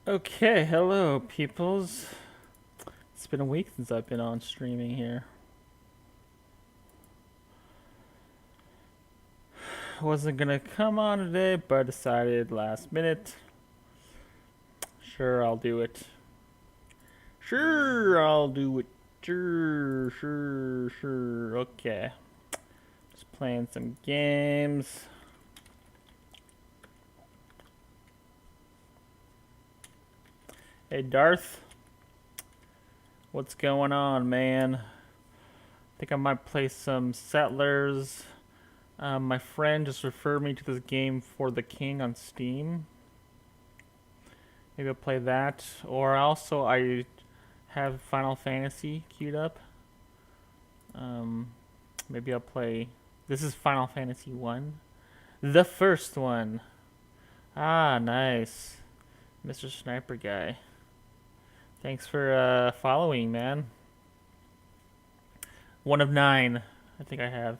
Okay, hello, peoples. It's been a week since I've been on streaming here. Wasn't gonna come on today, but decided last minute. Sure, I'll do it. Sure, I'll do it. Sure. Okay. Just playing some games. Hey, Darth. What's going on, man? I think I might play some Settlers. My friend just referred me to this game for the King on Steam. Maybe I'll play that. Or also, I have Final Fantasy queued up. Um, Maybe I'll play. This is Final Fantasy 1. The first one. Ah, nice. Mr. Sniper Guy. Thanks for following, man. One of 9. I think I have.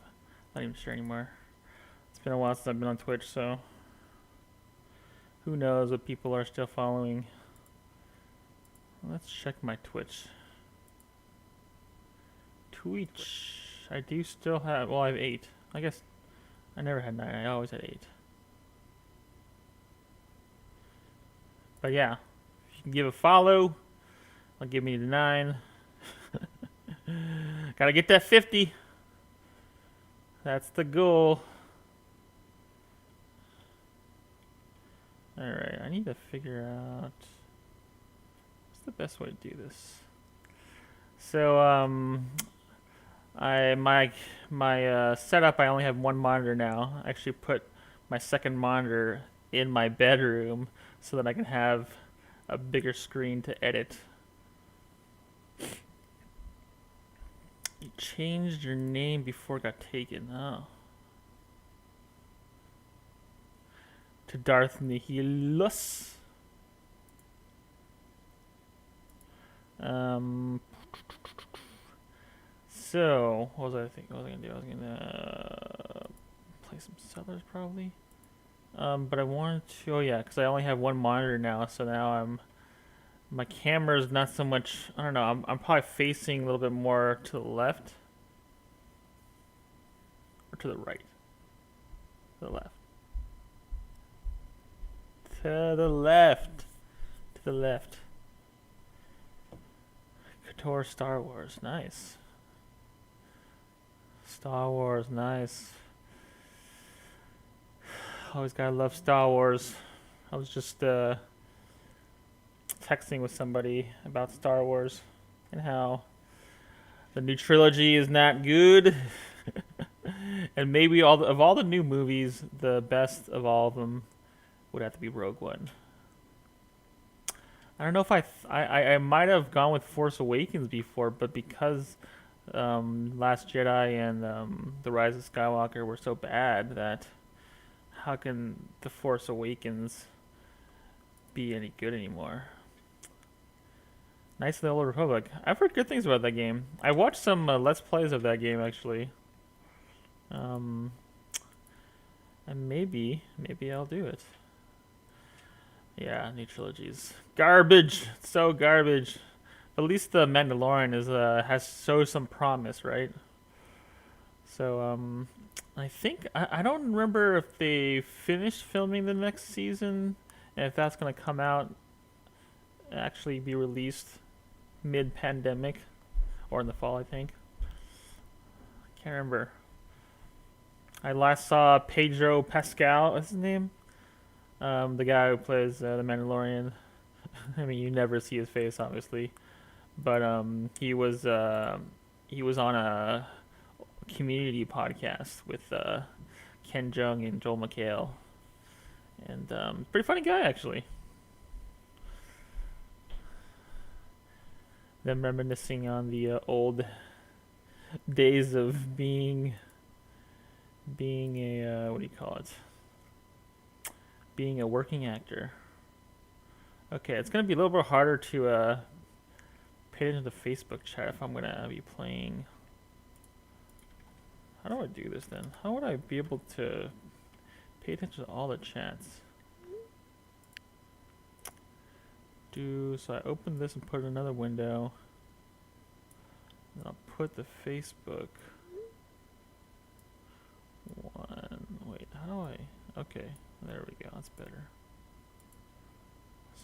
Not even sure anymore. It's been a while since I've been on Twitch, so who knows what people are still following. Let's check my Twitch. I do still have. Well, I have 8. I guess I never had 9. I always had 8. But yeah, if you can give a follow, I'll give me the 9. Gotta get that 50. That's the goal. Alright, I need to figure out what's the best way to do this. So, my setup, I only have one monitor now. I actually put my second monitor in my bedroom so that I can have a bigger screen to edit. You changed your name before it got taken. Oh. To Darth Nihilus. So, what was I thinking? What was I gonna do? I was gonna play some Settlers probably. But I wanted to. Oh yeah, because I only have one monitor now, so now my camera is not so much. I don't know. I'm probably facing a little bit more to the left or to the right. To the left. To the left. To the left. KOTOR Star Wars, nice. Star Wars, nice. Always gotta love Star Wars. I was just texting with somebody about Star Wars and how the new trilogy is not good, and maybe of all the new movies, the best of all of them would have to be Rogue One. I don't know if I might have gone with Force Awakens before, but because Last Jedi and The Rise of Skywalker were so bad that how can The Force Awakens be any good anymore? Knights of the Old Republic. I've heard good things about that game. I watched some Let's Plays of that game actually. Um, and maybe I'll do it. Yeah, new trilogies. Garbage. So garbage. But at least the Mandalorian has showed some promise, right? So I think I don't remember if they finished filming the next season and if that's gonna come out actually be released mid-pandemic or in the fall. I think. I can't remember. I last saw Pedro Pascal. What's his name? The guy who plays the Mandalorian. I mean, you never see his face, obviously, but he was on a Community podcast with Ken Jeong and Joel McHale, and pretty funny guy actually. Them reminiscing on the old days of being a what do you call it? Being a working actor. Okay, it's gonna be a little bit harder to pay attention to the Facebook chat if I'm gonna be playing. How do I do this then? How would I be able to pay attention to all the chats? So I open this and put in another window. And I'll put the Facebook one. Wait, how do I? Okay, there we go. That's better.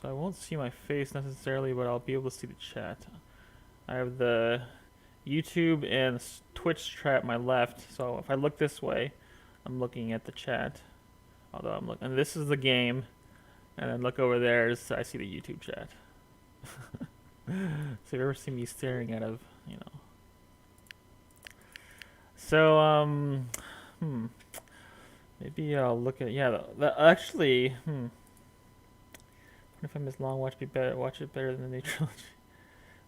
So I won't see my face necessarily, but I'll be able to see the chat. I have the YouTube and Twitch chat at my left. So if I look this way, I'm looking at the chat. Although I'm looking, and this is the game, and then look over there. I see the YouTube chat. So if you ever see me staring at a, you know. So maybe I'll look at actually What if I miss long? Watch it better than the new trilogy.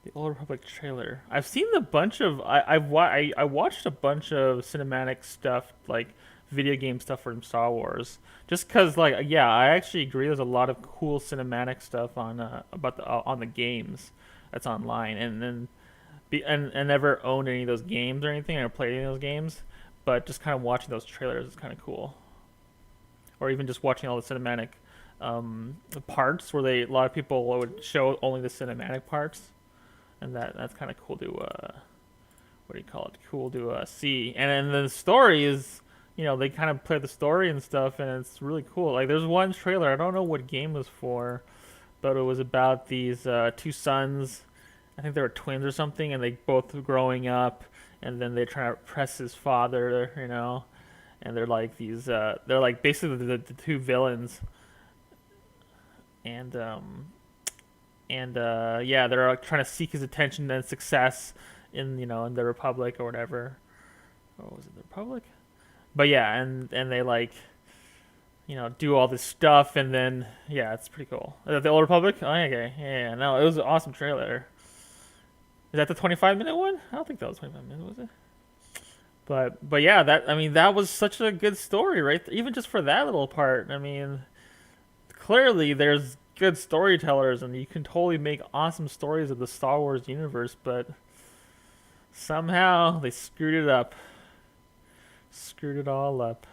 The Old Republic trailer. I've seen a bunch of I watched a bunch of cinematic stuff, like video game stuff from Star Wars. Just cause like yeah, I actually agree. There's a lot of cool cinematic stuff on on the games that's online, and then and never owned any of those games or anything, or played any of those games, but just kind of watching those trailers is kind of cool. Or even just watching all the cinematic parts where a lot of people would show only the cinematic parts, and that's kind of cool to what do you call it? Cool to see. And then the story is, they kind of play the story and stuff, and it's really cool. Like there's one trailer, I don't know what game it was for, but it was about these two sons. I think they were twins or something, and they both were growing up, and then they try to impress his father, and they're like these, they're like basically the two villains, and yeah, they're like trying to seek his attention and success in the Republic or whatever. What was it, the Republic? But yeah, and they like do all this stuff, and then yeah, it's pretty cool. Is that the Old Republic? Oh, okay, yeah, no, it was an awesome trailer. Is that the 25-minute one? I don't think that was 25 minutes, was it? But yeah, that was such a good story, right? Even just for that little part. I mean, clearly there's good storytellers, and you can totally make awesome stories of the Star Wars universe, but somehow they screwed it up. Screwed it all up.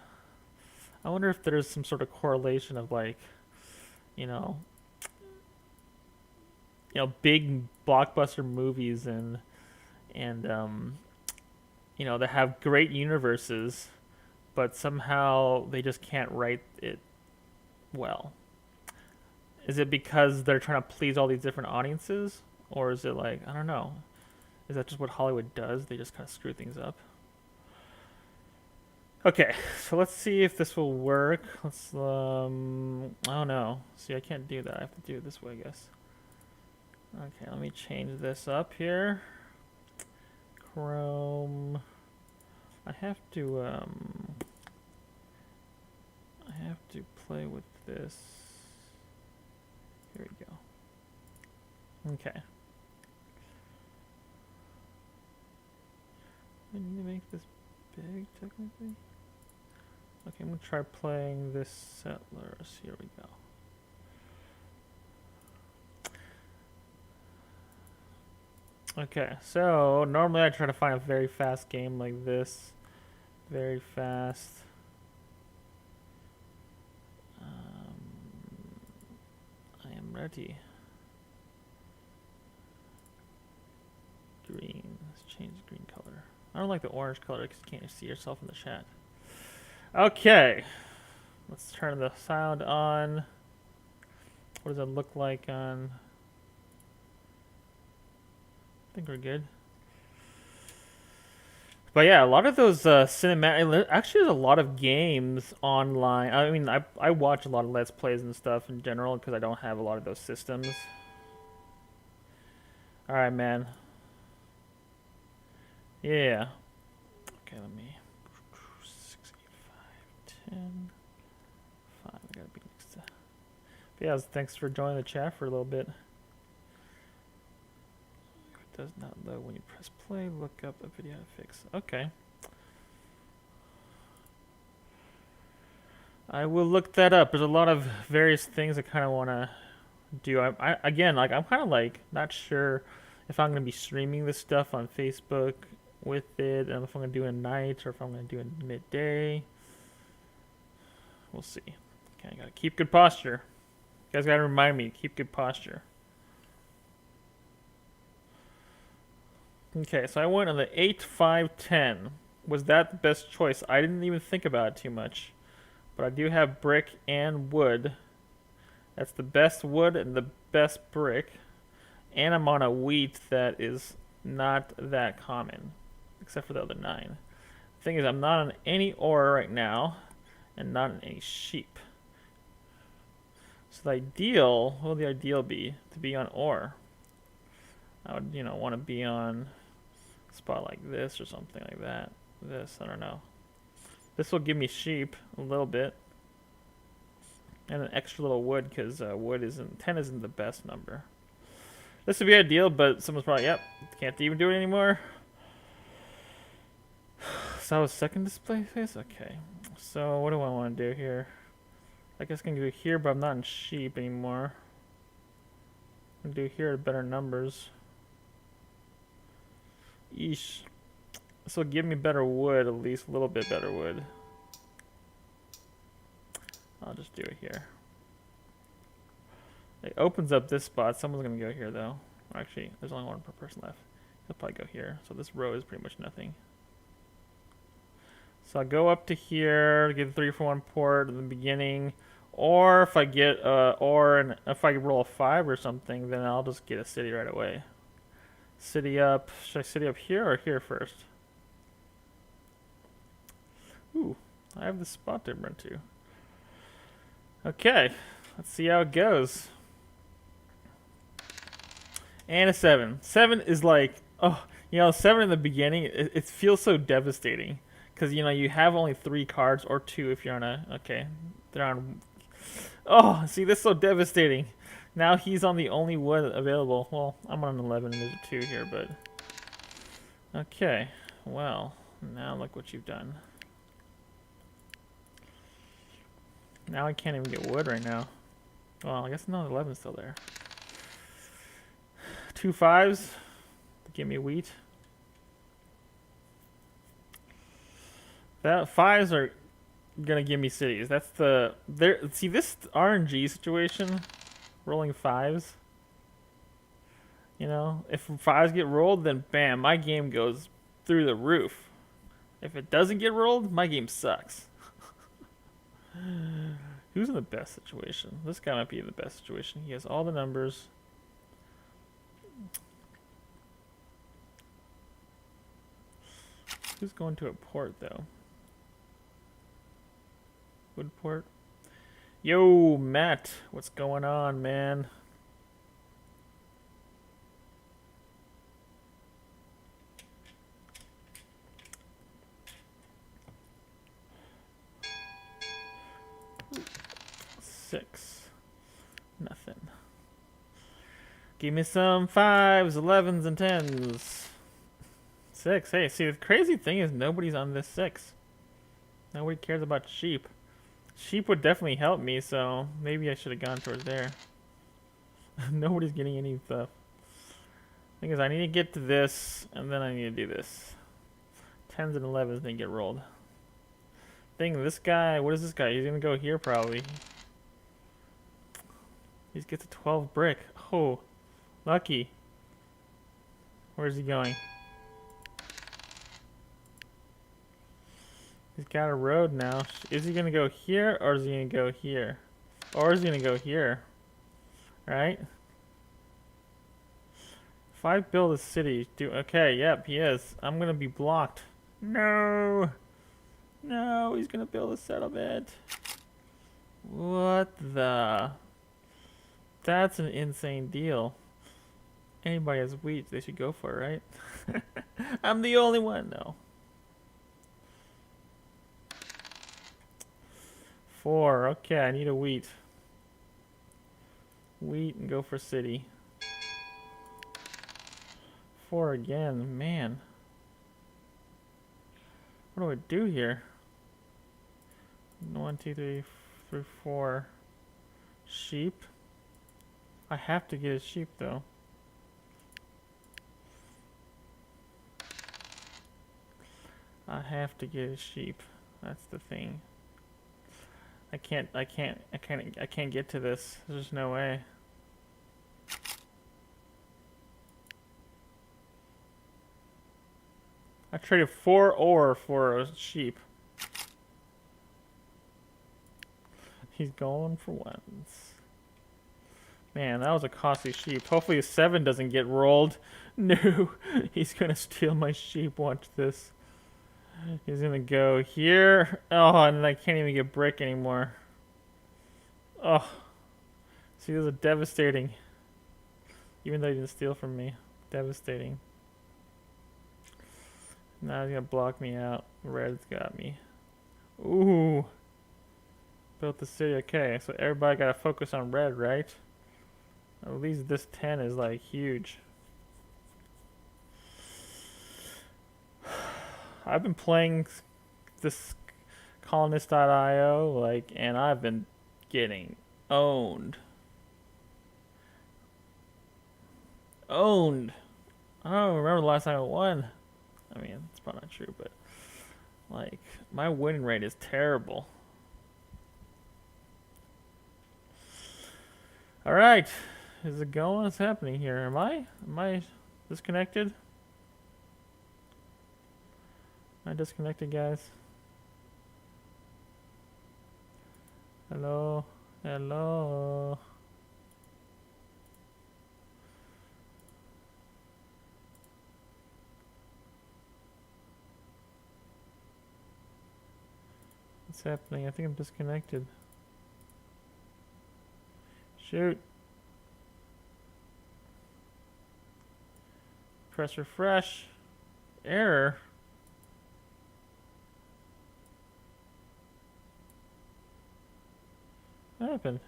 I wonder if there's some sort of correlation of like, you know, big blockbuster movies and that have great universes, but somehow they just can't write it well. Is it because they're trying to please all these different audiences, or is it like, I don't know? Is that just what Hollywood does? They just kind of screw things up. Okay, so let's see if this will work. Let's I don't know. See, I can't do that. I have to do it this way, I guess. Okay, let me change this up here. Chrome. I have to play with this. Here we go. Okay. I need to make this big, technically. Okay, I'm gonna try playing this Settlers. Here we go. Okay, so normally I try to find a very fast game like this. Very fast. I am ready. Green. Let's change the green color. I don't like the orange color because you can't see yourself in the chat. Okay. Let's turn the sound on. What does it look like on... I think we're good. But yeah, a lot of those cinematic... Actually, there's a lot of games online. I mean, I watch a lot of Let's Plays and stuff in general because I don't have a lot of those systems. Alright, man. Yeah. Okay, let me... 6, 8, 5, 10... 5, I gotta be next to... But yeah, thanks for joining the chat for a little bit. Does not load when you press play. Look up a video to fix. Okay. I will look that up. There's a lot of various things I kind of want to do. Again, like I'm kind of like not sure if I'm going to be streaming this stuff on Facebook with it, and if I'm going to do it at night or if I'm going to do it midday. We'll see. Okay, I got to keep good posture. You guys got to remind me to keep good posture. Okay, so I went on the 8, 5, 10. Was that the best choice? I didn't even think about it too much. But I do have brick and wood. That's the best wood and the best brick. And I'm on a wheat that is not that common, except for the other 9. The thing is, I'm not on any ore right now, and not on any sheep. So the ideal, what would the ideal be? To be on ore. I would, want to be on a spot like this or something like that. This, I don't know. This will give me sheep a little bit. And an extra little wood, because wood isn't, 10 isn't the best number. This would be ideal, but someone's probably, yep, can't even do it anymore. So that was second display phase? Okay. So what do I want to do here? I guess I can do here, but I'm not in sheep anymore. I'm going to do here at better numbers. Eesh. This will give me better wood, at least a little bit better wood. I'll just do it here. It opens up this spot. Someone's going to go here, though. Or actually, there's only one per person left. He'll probably go here. So this row is pretty much nothing. So I'll go up to here, get a 3-for-1 port in the beginning. Or if I get and if I roll a 5 or something, then I'll just get a city right away. City up. Should I city up here or here first? Ooh, I have the spot to run to. Okay, let's see how it goes. And a 7. 7 is like, 7 in the beginning, it feels so devastating. Because, you have only 3 cards, or 2 if you're on a, okay. They're on, see, this is so devastating. Now he's on the only wood available. Well, I'm on an 11 and there's a 2 here, but. Okay, well, now look what you've done. Now I can't even get wood right now. Well, I guess no, 11's still there. 2 5s to give me wheat. That 5s are gonna give me cities. That's the see this RNG situation, rolling 5s. If 5s get rolled, then bam, my game goes through the roof. If it doesn't get rolled, my game sucks. Who's in the best situation? This guy might be in the best situation. He has all the numbers. Who's going to a port, though? Wood port? Yo, Matt. What's going on, man? Six. Nothing. Give me some 5s, 11s, and 10s. 6. Hey, see, the crazy thing is nobody's on this 6. Nobody cares about sheep. Sheep would definitely help me, so maybe I should have gone towards there. Nobody's getting any stuff. Thing is, I need to get to this, and then I need to do this. 10s and 11s didn't get rolled. Thing, this guy, what is this guy? He's gonna go here probably. He gets a 12 brick. Oh, lucky. Where's he going? He's got a road now. Is he gonna go here, or is he gonna go here? Or is he gonna go here? Right? If I build a city, okay, yep, he is. I'm gonna be blocked. No! No, he's gonna build a settlement. What the? That's an insane deal. Anybody has wheat, they should go for it, right? I'm the only one, though. 4, okay, I need a wheat. Wheat and go for city. 4 again, man. What do I do here? 1, 2, 3, 4. Sheep. I have to get a sheep though. I have to get a sheep. That's the thing. I can't get to this. There's no way. I traded 4 ore for a sheep. He's going for ones. Man, that was a costly sheep. Hopefully 7 doesn't get rolled. No, he's gonna steal my sheep. Watch this. He's gonna go here. Oh, and I can't even get brick anymore. Oh, see, this is devastating. Even though he didn't steal from me. Devastating. Now he's gonna block me out. Red's got me. Ooh. Built the city. Okay, so everybody gotta focus on red, right? At least this 10 is like huge. I've been playing this colonist.io like, and I've been getting owned. Owned. I don't remember the last time I won. I mean, it's probably not true, but like my winning rate is terrible. All right, is it going? What's happening here? Am I disconnected? Am I disconnected, guys? Hello, hello. What's happening? I think I'm disconnected. Shoot. Press refresh. Error. What happened?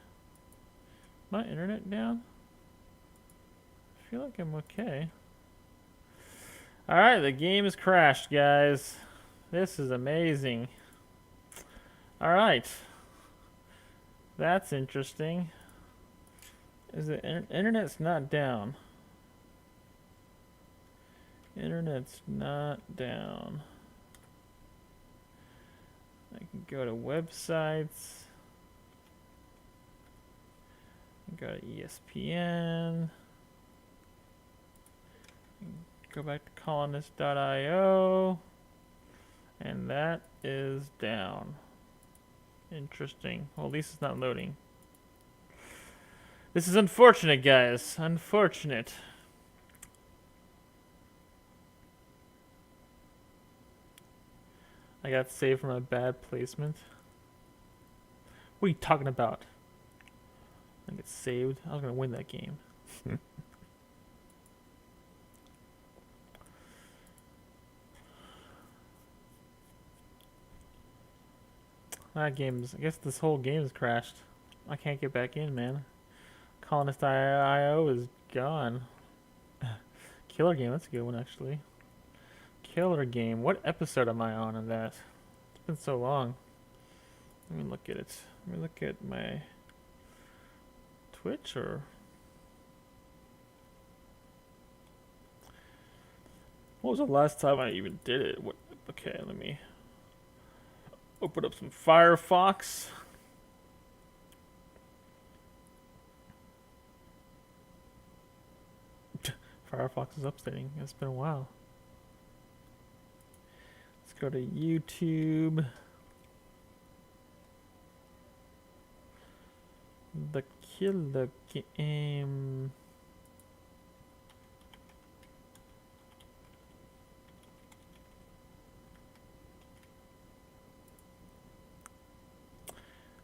My internet down? I feel like I'm okay. Alright, the game has crashed, guys. This is amazing. Alright. That's interesting. Is the internet's not down? Internet's not down. I can go to websites. Go to ESPN. Go back to colonist.io. And that is down. Interesting. Well, at least it's not loading. This is unfortunate, guys. Unfortunate. I got saved from a bad placement. What are you talking about? I get saved. I was gonna win that game. That game's. I guess this whole game has crashed. I can't get back in, man. Colonist.io is gone. Killer game. That's a good one, actually. Killer game. What episode am I on in that? It's been so long. Let me look at it. Let me look at my Twitch or. What was the last time I even did it? What? Okay, let me open up some Firefox. Firefox is updating. It's been a while. Let's go to YouTube. The Killer game.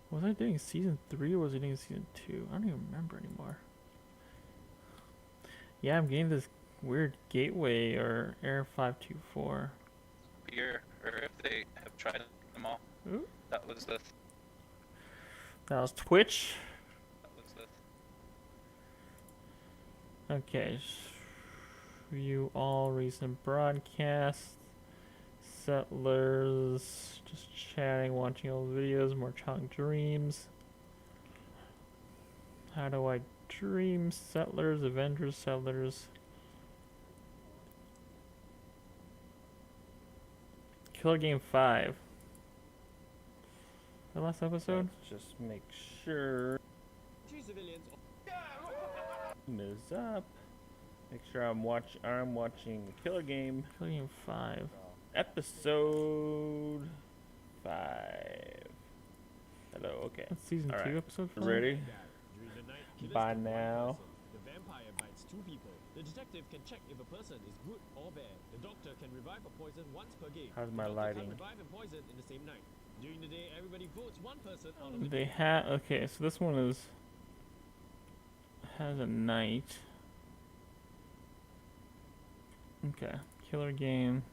Was I doing season 3 or was I doing season 2? I don't even remember anymore. Yeah, I'm getting this weird gateway or error 524. Here, or if they have tried them all. Ooh. That was the. That was Twitch. That was the. Okay. View all recent broadcasts. Settlers. Just chatting, watching old videos, more challenging dreams. How do I dream? Settlers, Avengers, Settlers. Killer Game 5. The last episode? Let's just make sure. Is up. Make sure I'm watching Killer Game. Killer Game 5. Oh, Episode 5. Hello, okay. That's season All 2, right. episode 5. Ready? During the night, killers By kill one now. person. The vampire bites 2 people. The detective can check if a person is good or bad. The doctor can revive a poison once per game. How's The my doctor lighting? can't revive a poison in the same night. During the day, everybody votes one person out of the They game. have okay, so this one has a night. Okay, killer game.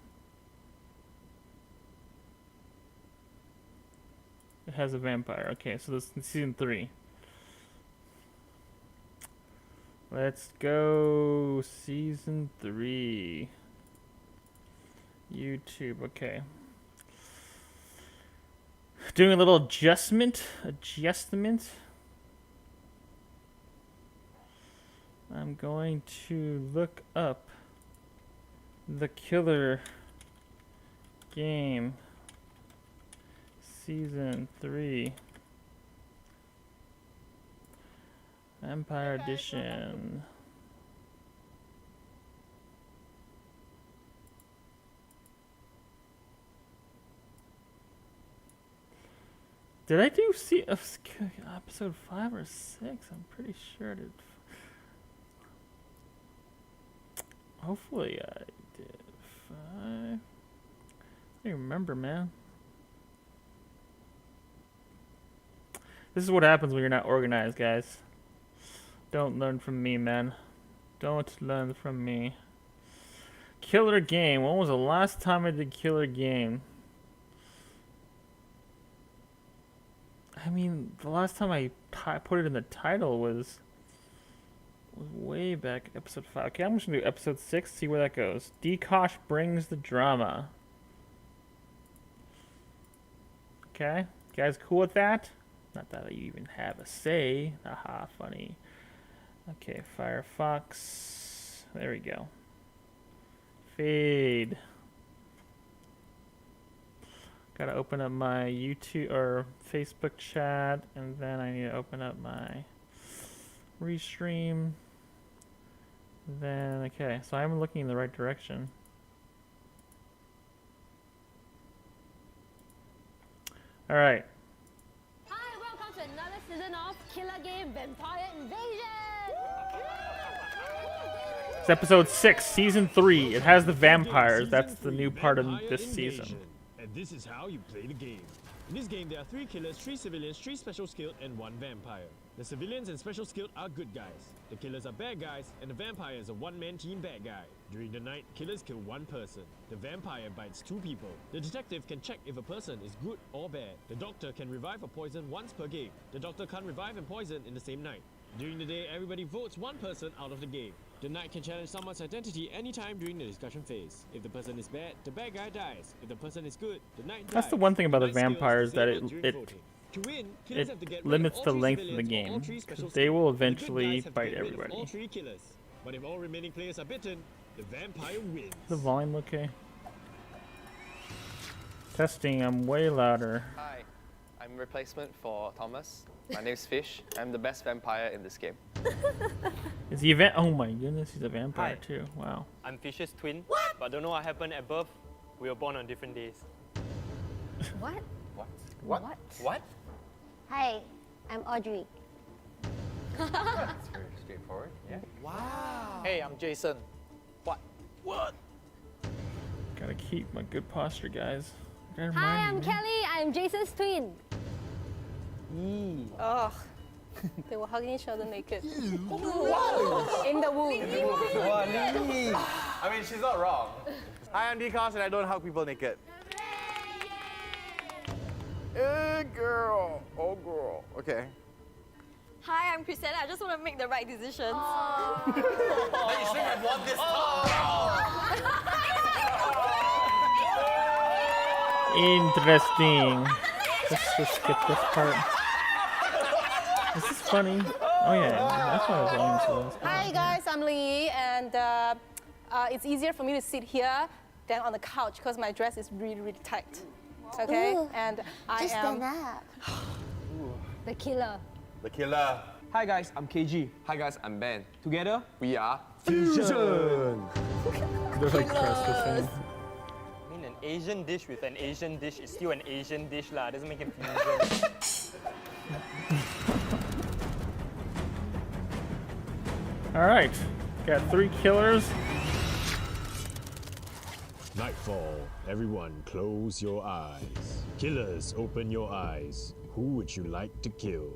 It has a vampire. Okay, so this is season 3. Let's go season 3. YouTube. Okay. Doing a little adjustment. I'm going to look up the killer game season 3 Empire Edition. Did I do episode 5 or 6? I'm pretty sure I did. Hopefully I did 5. I don't remember, man. This is what happens when you're not organized, guys. Don't learn from me, man. Don't learn from me. Killer game. When was the last time I did killer game? I mean, the last time I put it in the title was way back, episode 5. Okay, I'm just gonna do episode 6, see where that goes. Dekosh brings the drama. Okay, you guys cool with that? Not that you even have a say. Haha, funny. Okay, Firefox. There we go. Fade. Gotta open up my YouTube or Facebook chat, and then I need to open up my restream. Then, okay, so I'm looking in the right direction. All right. Hi, welcome to another season of Killer Game Vampire Invasion! It's episode 6, season 3. It has the vampires. Season That's the 3, new part of Vampire this season. Invasion. And this is how you play the game. In this game, there are 3 killers, 3 civilians, 3 special skilled, and 1 vampire. The civilians and special skilled are good guys. The killers are bad guys, and the vampire is a one-man team bad guy. During the night, killers kill 1 person. The vampire bites 2 people. The detective can check if a person is good or bad. The doctor can revive a poison once per game. The doctor can't revive and poison in the same night. During the day, everybody votes 1 person out of the game. The knight can challenge someone's identity anytime during the discussion phase. If the person is bad, the bad guy dies. If the person is good, the knight dies. That's the one thing about the knight's skills vampires, that disabled during voting. To win, killers have to get rid of limits all the 3 length of the civilians or all game, 3 'cause special they will skills. The good eventually guys have to bite get rid of everybody. all 3 killers. But if all remaining players are bitten, the vampire wins. The volume okay? Testing, I'm way louder. Hi, I'm replacement for Thomas. My name's Fish. I'm the best vampire in this game. Is the event? Oh my goodness, he's a vampire Hi. too. Wow. I'm Fish's twin, but don't know what happened at birth. We were born on different days. What? What? Hi, I'm Audrey. That's very straightforward. Yeah. Hey, I'm Jason. What? Gotta keep my good posture, guys. Gotta Hi, remind I'm me. Kelly. I'm Jason's twin. Ugh. They were hugging each other naked. In the womb. I mean, she's not wrong. Hi, I'm Dekosh and I don't hug people naked. Hey, girl. Oh, girl. Okay. Hi, I'm Christina. I just want to make the right decisions. Interesting. Let's just skip this part. Is this funny? Oh yeah, that's why the volume's so low. Hi, guys. I'm Lee, and it's easier for me to sit here than on the couch because my dress is really, really tight. Okay? Ooh, And I Just am. stand up. The killer. The killer. Hi guys, I'm KG. Hi guys, I'm Ben. Together, We are Fusion. They're like Crest the same. I mean, an Asian dish with an Asian dish is still an Asian dish lah. Doesn't make confusion. All right, got 3 killers. Nightfall. Everyone, close your eyes. Killers, open your eyes. Who would you like to kill?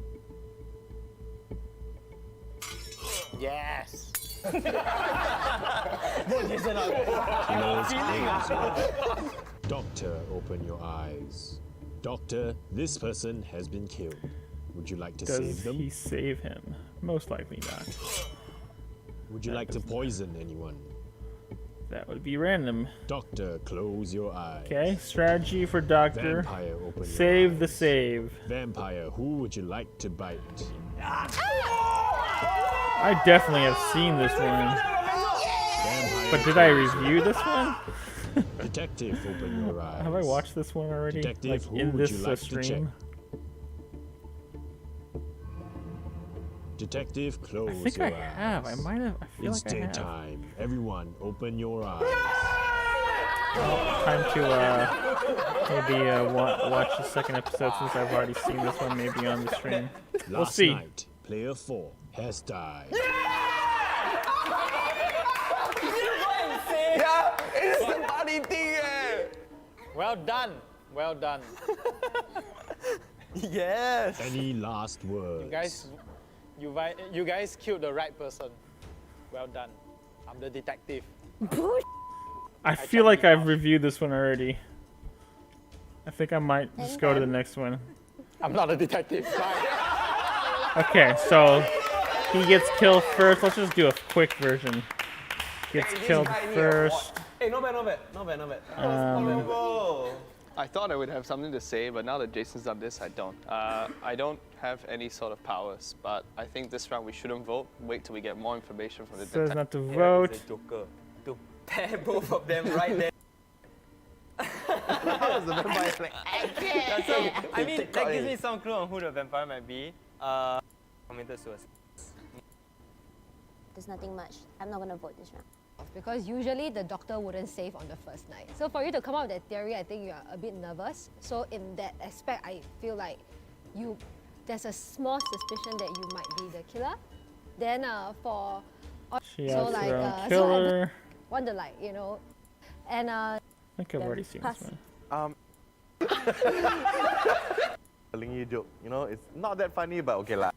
Yes. Killers, close your eyes. Doctor, open your eyes. Doctor, this person has been killed. Would you like to Does save them? he save him? Most likely not. Would you like to poison anyone? That would be random. Doctor, close your eyes. Okay, strategy for Doctor. Vampire, open Save your the eyes. save. Vampire, who would you like to bite? I definitely have seen this one. Vampire, But did I review this one? Detective, open your eyes. Have I watched this one already? Detective, Like who in would this you like to check? stream? Detective, close I think your I eyes. have. I might have. I feel It's like I have. daytime. Everyone, open your eyes. Time to maybe watch the second episode since I've already seen this one maybe on the stream. We'll Last see. night, player 4 has died. Yeah, it's the funny thing, eh? Well done. Well done. Yes. Any last words? You guys killed the right person. Well done. I'm the detective. I feel like I've reviewed this one already. I think I might just go to the next one. I'm not a detective. Bye. Okay, so he gets killed first. Let's just do a quick version. Gets killed first. Hey, not bad, not bad, not bad, not bad. I thought I would have something to say, but now that Jason's done this, I don't. I don't have any sort of powers, but I think this round we shouldn't vote. Wait till we get more information from the Says detective. not to vote. It's a joker. To pair both of them right there. That's so, I mean, that gives me some clue on who the vampire might be. Committed suicide. There's nothing much. I'm not gonna vote this round. Because usually the doctor wouldn't save on the first night. So for you to come up with that theory, I think you are a bit nervous. So in that aspect, I feel like there's a small suspicion that you might be the killer. Then for She so has like her own so I killer. wonder like and I think I've then already seen pass. this one. Lingy joke, you know, it's not that funny, but okay lah.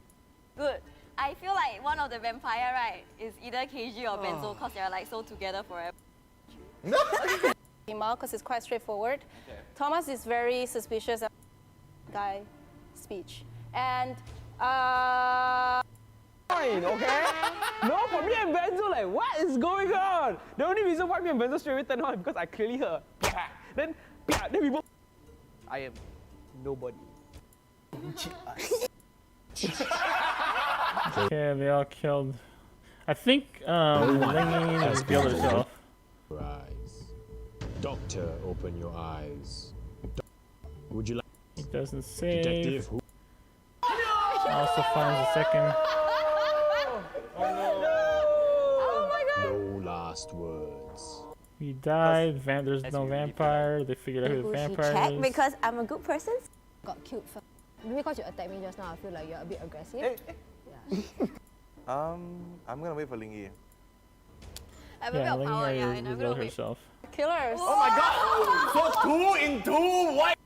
Good. I feel like one of the vampire, right, is either KG or Benzo because they're like so together forever. Because it's quite straightforward. Thomas is very suspicious of guy speech. And Fine, okay? No, for me and Benzo, like, what is going on? The only reason why me and Benzo straight away turned on is because I clearly heard. Then we both. I am nobody. Okay, they all killed. I think Lingy revealed herself. Your eyes. Doctor, open your eyes. Would you like He doesn't save. detective? Who? Also finds a second. No last words. He died. There's no vampire. They figured out who the vampire is. Because I'm a good person. got killed first. Maybe because you attacked me just now, I feel like you're a bit aggressive. I'm gonna wait for Lingy. I have a Yeah, bit of power, Lingy yeah, and I'm gonna revealed wait. herself. killers. Oh my god! So 2 in 2? What?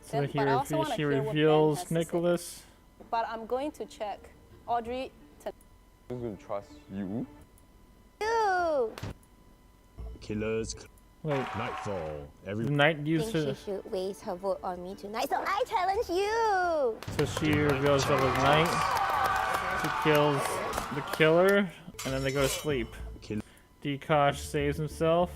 So But I also wanna she hear what Ben reveals has to say. Nicholas. But I'm going to check. Audrey, I'm gonna trust you. Ew! Killers. Wait, Nightfall. the Every night I used think to. she should waste her vote on me tonight, so I challenge you! So she reveals herself as night. She kills the killer, and then they go to sleep. Kill- Dekosh saves himself.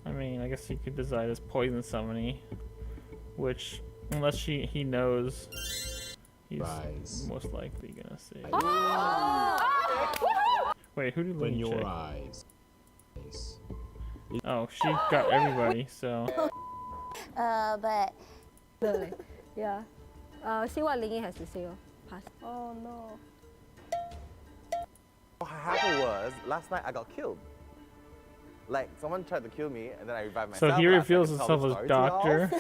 I mean, I guess he could decide as poison somebody, which, unless he knows, he's Rise. most likely gonna save. Oh! Wait, who did open Lingy your check? eyes. Oh, she got everybody, so. But Yeah. See what Lingy has to say. Pass. Oh no. What happened was, last night I got killed. Like someone tried to kill me, and then I revived So myself. he last reveals night to tell himself the as story to y'all. doctor,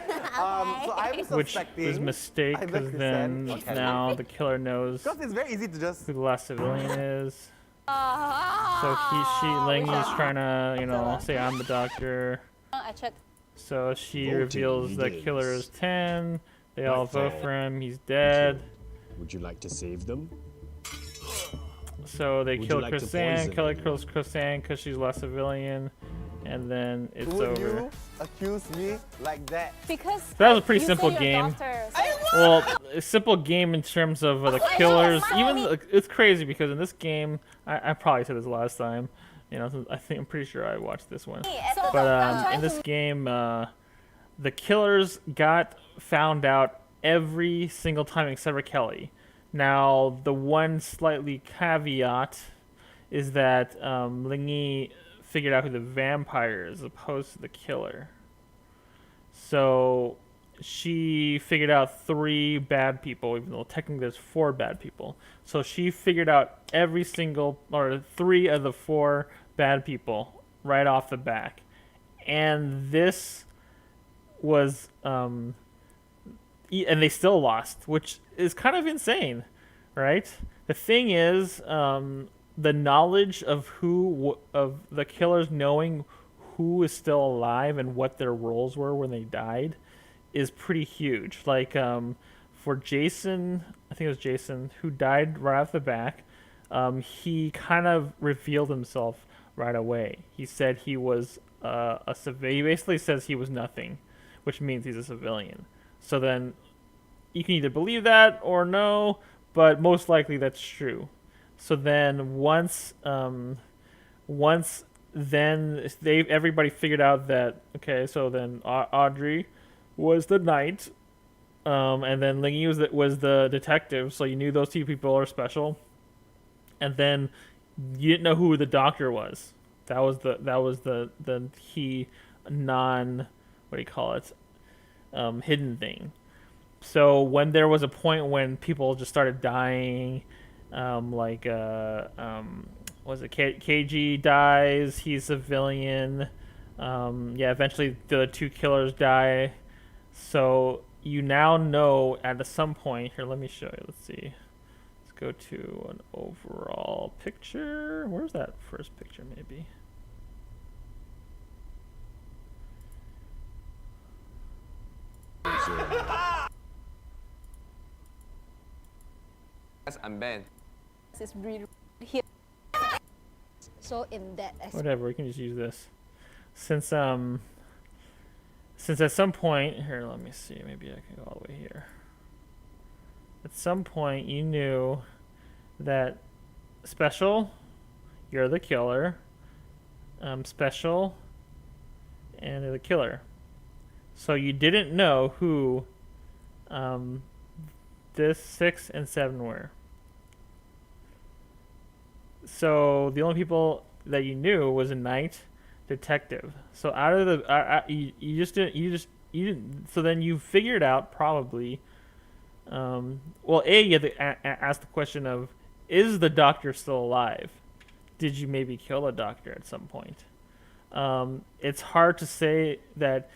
So I'm which suspecting. was a mistake either because then Chrysan or Kelly. now the killer knows Because it's very easy to just. who the last civilian is. So Lingy's trying to, you know, say I'm the doctor. I checked. So she Voting reveals the begins. killer is 10. They all vote Nightfall. for him. He's dead. Would you like to save them? So they Would kill you like to Chrysan. poison Killer them? kills Chrysan because she's last civilian. And then it's Would over. you accuse me like that? Because That was a pretty you simple say you're a game. doctor, so- Well, a simple game in terms of the killers. Even it's crazy because in this game, I probably said this last time. You know, I'm pretty sure I watched this one. But in this game, the killers got found out every single time except for Kelly. Now, the one slightly caveat is that Lingy figured out who the vampire is as opposed to the killer. So she figured out 3 bad people, even though technically there's 4 bad people. So she figured out every single, or 3 of the 4 bad people right off the back. And this was, and they still lost, which is kind of insane, right? The thing is, the knowledge of of the killers knowing who is still alive and what their roles were when they died is pretty huge. Like for Jason, I think it was Jason who died right off the back. He kind of revealed himself right away. He said he was a civilian. He basically says he was nothing, which means he's a civilian. So then you can either believe that or no, but most likely that's true. So then once everybody figured out that, okay, so then Audrey was the knight, and then Lingy was the detective, so you knew those 2 people are special, and then you didn't know who the doctor was. That was the key hidden thing. So when there was a point when people just started dying, was it KG dies, he's civilian. Eventually the 2 killers die. So you now know at some point, here, let me show you, let's see. Let's go to an overall picture. Where's that first picture maybe? I'm banned. It's really here. So in that aspect, Whatever, we can just use this. Since at some point, here, let me see, maybe I can go all the way here. At some point you knew that Special, you're the killer, Special, and the killer. So you didn't know who this 6 and 7 were. So the only people that you knew was a knight, detective. So out of the you didn't. So then you figured out probably. You had to ask the question of, is the doctor still alive? Did you maybe kill the doctor at some point? It's hard to say that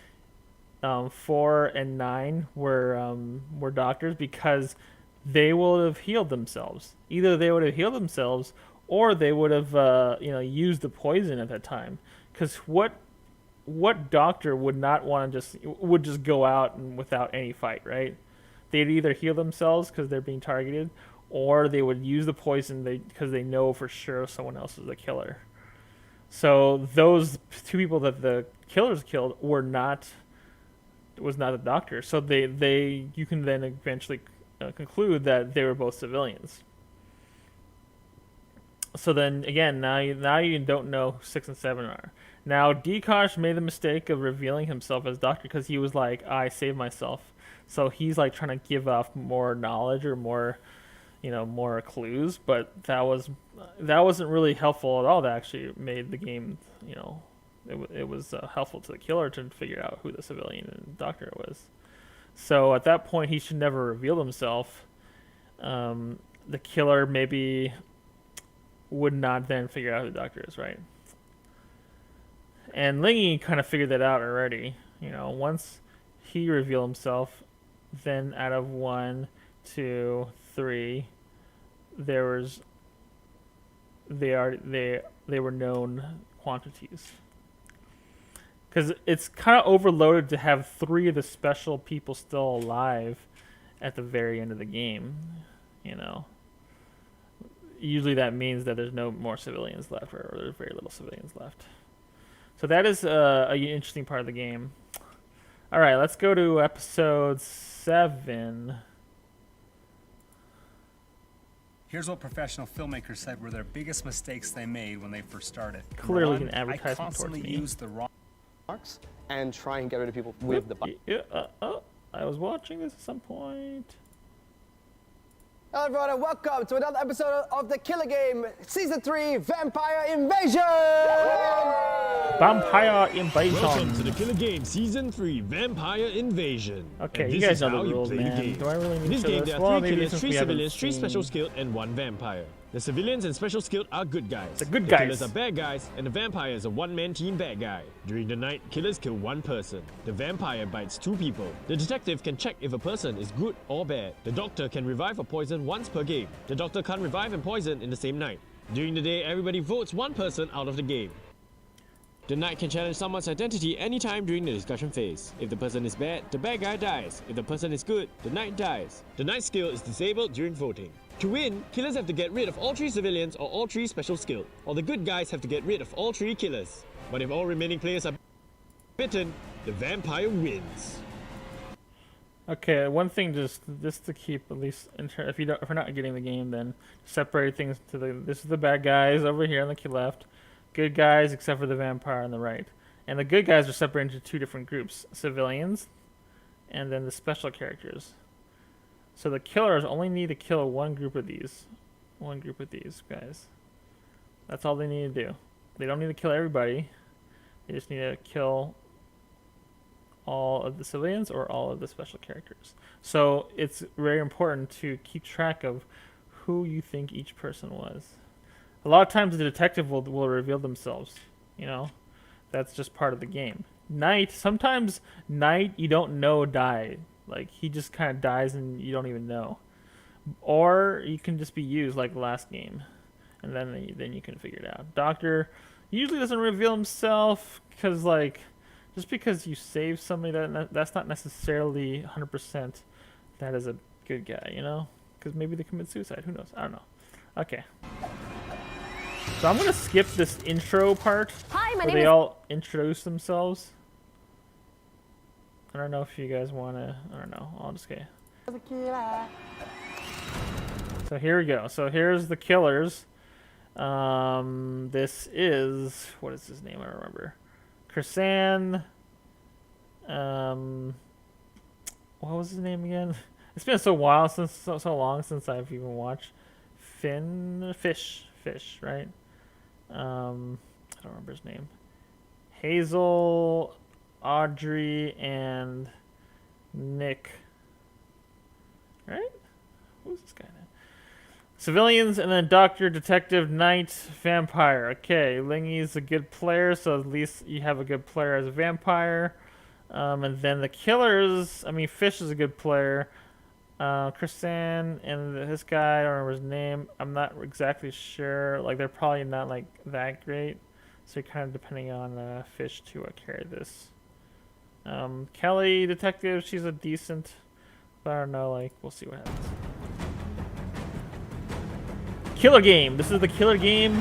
4 and 9 were doctors because they will have healed themselves. Either they would have healed themselves or they would have used the poison at that time. Because what doctor would not want to just go out and without any fight, right? They'd either heal themselves because they're being targeted, or they would use the poison because they know for sure someone else is the killer. So those 2 people that the killers killed was not the doctor. So you can then eventually conclude that they were both civilians. So then again, now you don't know who 6 and 7 are. Now Dikosh made the mistake of revealing himself as doctor because he was like, I saved myself. So he's like trying to give off more knowledge or more clues, but that wasn't really helpful at all. That actually made the game, it was helpful to the killer to figure out who the civilian and doctor was. So at that point, he should never reveal himself. The killer maybe would not then figure out who the doctor is, right? And Lingy kind of figured that out already. You know, once he revealed himself, then out of 1, 2, 3, they were known quantities. Because it's kind of overloaded to have 3 of the special people still alive at the very end of the game. You know, usually that means that there's no more civilians left, or there's very little civilians left. So that is an interesting part of the game. All right, let's go to episode 7. Here's what professional filmmakers said were their biggest mistakes they made when they first started. Clearly Number an one, advertisement I towards constantly me. use the wrong marks and try and get rid of people with the button. Oh, I was watching this at some point. Hello everyone and welcome to another episode of The Killer Game Season 3 Vampire Invasion! Vampire Invasion. Welcome to The Killer Game Season 3 Vampire Invasion. Okay, and you this guys is know how the you rules, play the man. game. Do I really In need this to game, know there this? are Well, 3 maybe killers, since 3 we haven't civilians, 3 special seen- skilled, and 1 vampire. The civilians and special skilled are good guys. The good The guys. killers are bad guys, and the vampire is a one-man team bad guy. During the night, killers kill 1 person. The vampire bites 2 people. The detective can check if a person is good or bad. The doctor can revive or poison once per game. The doctor can't revive and poison in the same night. During the day, everybody votes 1 person out of the game. The knight can challenge someone's identity anytime during the discussion phase. If the person is bad, the bad guy dies. If the person is good, the knight dies. The knight's skill is disabled during voting. To win, killers have to get rid of all 3 civilians or all 3 special skilled, or the good guys have to get rid of all 3 killers. But if all remaining players are bitten, the vampire wins. Okay, one thing just to keep at least if you're not getting the game, then separate things to this is the bad guys over here on the left, good guys except for the vampire on the right, and the good guys are separated into 2 different groups: civilians, and then the special characters. So the killers only need to kill one group of these guys. That's all they need to do. They don't need to kill everybody. They just need to kill all of the civilians or all of the special characters. So it's very important to keep track of who you think each person was. A lot of times the detective will reveal themselves, you know. That's just part of the game. Sometimes Knight you don't know died. Like he just kind of dies and you don't even know. Or you can just be used like last game. And then you can figure it out. Doctor usually doesn't reveal himself because like just because you save somebody, that's not necessarily 100% that is a good guy, you know? Because maybe they commit suicide. Who knows? I don't know. Okay. So I'm going to skip this intro part. Hi, my where name they is... all introduce themselves. I don't know if you guys want to... I don't know. I'll just get... So here we go. So here's the killers. This is... What is his name? I don't remember. Krisan, what was his name again? It's been so long since I've even watched Fish, right? I don't remember his name. Hazel, Audrey, and Nick. Right? Who's this guy now? Civilians, and then Doctor, Detective, Knight, Vampire. Okay, Lingy's a good player, so at least you have a good player as a vampire. And then the killers, I mean, Fish is a good player. Krisan and this guy, I don't remember his name. I'm not exactly sure. Like, they're probably not, like, that great. So you're kind of depending on Fish to carry this. Kelly, Detective, she's a decent, but I don't know, like, we'll see what happens. Killer Game. This is the Killer Game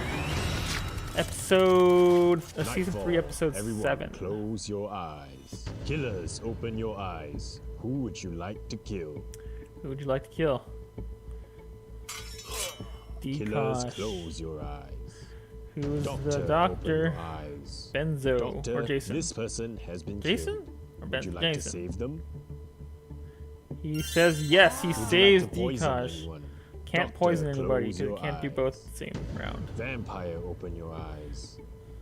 episode, season 3, episode Everyone 7. Close your eyes. Killers, open your eyes. Who would you like to kill? Who would you like to kill? Killers, Dekosh. close your eyes. Who's Doctor, the doctor? open your eyes. Benzo Doctor, or Jason? This person has been Jason? killed. Or Would you like Jason? to save them? He says yes, he Would you like saves to poison Dekosh. anyone? Can't Doctor, poison anybody close because he your can't do eyes. both at the same round. Vampire, open your eyes.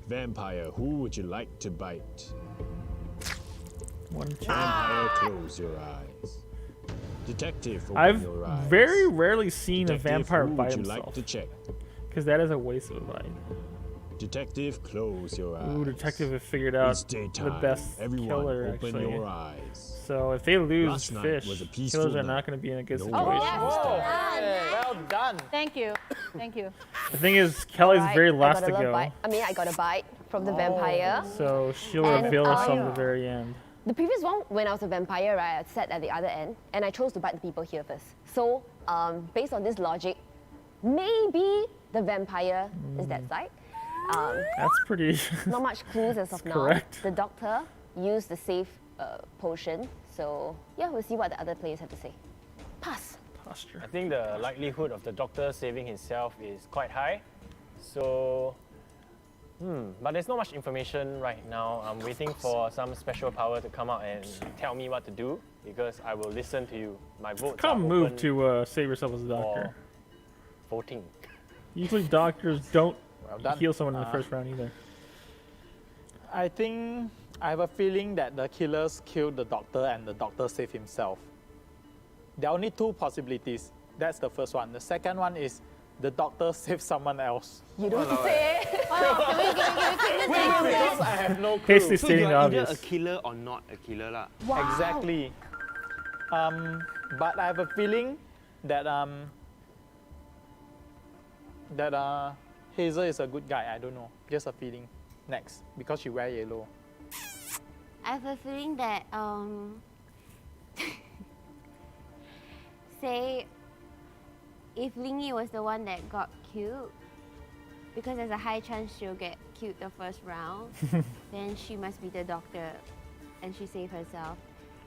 Vampire, who would you like to bite? 1, 2. Vampire, close your eyes. Detective, open I've your eyes. very rarely seen Detective, a vampire who bite would you himself. like to check? Because that is a waste of a bite. Detective, close your eyes. Ooh, detective have figured out It's the daytime. best Everyone, killer, open actually. your eyes. So if they lose Last night fish, was a peaceful killers are night. not going to be in a good No situation. one this time. Well done. Thank you. Thank you. The thing is, Kelly's Alright, very I last got to a little go, bite. I mean, I got a bite from the vampire. so she'll And, reveal herself at um, the very end. The previous one, when I was a vampire, right, I sat at the other end, and I chose to bite the people here first. So, based on this logic, maybe the vampire is that side. That's pretty. Not much clues as of That's now. correct. The doctor used the safe potion. So, yeah, we'll see what the other players have to say. Pass. Posture. I think the likelihood of the doctor saving himself is quite high. So, but there's not much information right now. I'm waiting for some special power to come out and tell me what to do because I will listen to you. My votes are Come move open to save yourself as a doctor. for voting. Usually doctors don't done. heal someone in the first round either. I think I have a feeling that the killers killed the doctor and the doctor saved himself. There are only two possibilities. That's the first one. The second one is the doctor saved someone else. You don't say. Because I have no clue. Hastily So stating you're the either obvious. a killer or not a killer lah. Exactly. But I have a feeling that Hazel is a good guy. I don't know. Just a feeling. Next, because she wear yellow. I have a feeling that say if Lingy was the one that got killed, because there's a high chance she'll get killed the first round, then she must be the doctor and she saved herself.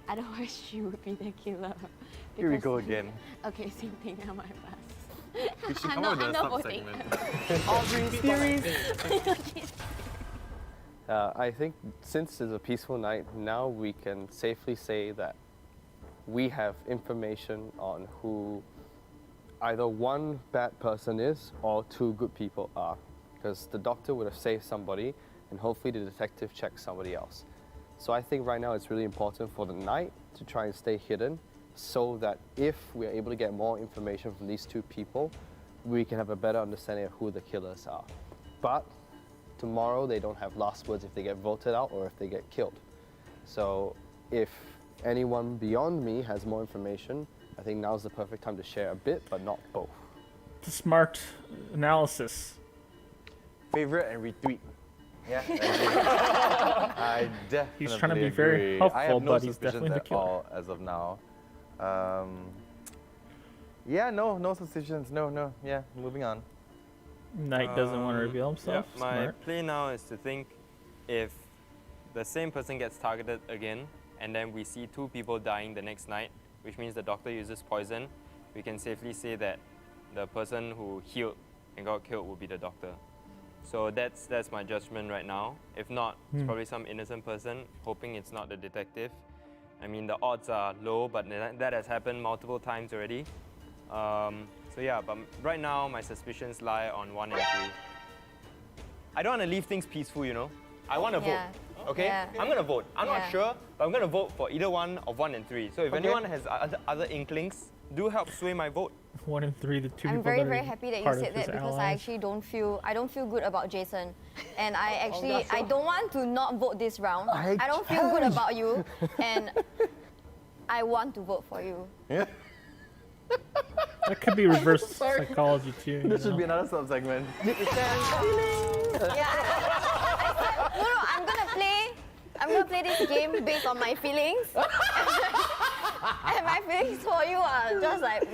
Otherwise she would be the killer. Here we Because- go again. Okay, same thing now my pass. We should I'm come up not, with I'm a not voting. sub-segment. Aubrey's theories. I think since it's a peaceful night, now we can safely say that we have information on who either one bad person is or two good people are. Because the doctor would have saved somebody and hopefully the detective checked somebody else. So I think right now it's really important for the night to try and stay hidden so that if we're able to get more information from these two people, we can have a better understanding of who the killers are. But tomorrow they don't have last words if they get voted out or if they get killed. So if anyone beyond me has more information, I think now's the perfect time to share a bit, but not both. It's a smart analysis. Favorite and retweet. Yeah, I definitely He's trying to be very agree. helpful, I have no but he's suspicions definitely the at killer. all as of now. Yeah, no suspicions. No. Yeah, moving on. Knight doesn't want to reveal himself. Yeah, my Smart. play now is to think if the same person gets targeted again and then we see two people dying the next night, which means the doctor uses poison, we can safely say that the person who healed and got killed will be the doctor. So that's my judgment right now. If not, it's probably some innocent person, hoping it's not the detective. I mean, the odds are low, but that has happened multiple times already. So yeah, but right now my suspicions lie on 1 and 3. I don't want to leave things peaceful, you know. I want to vote. Okay? Yeah. I'm going to vote. I'm Yeah. not sure, but I'm going to vote for either one of 1 and 3. So if Okay. anyone has other inklings, do help sway my vote. 1 and 3, the two I'm people very, that are very happy that you part of said his that because I allies. actually I don't feel good about Jason. And I don't want to not vote this round. I don't feel good about you. And I want to vote for you. That could be reverse psychology too. This should be another sub-segment. No, I'm gonna play this game based on my feelings. And my feelings for you are just like,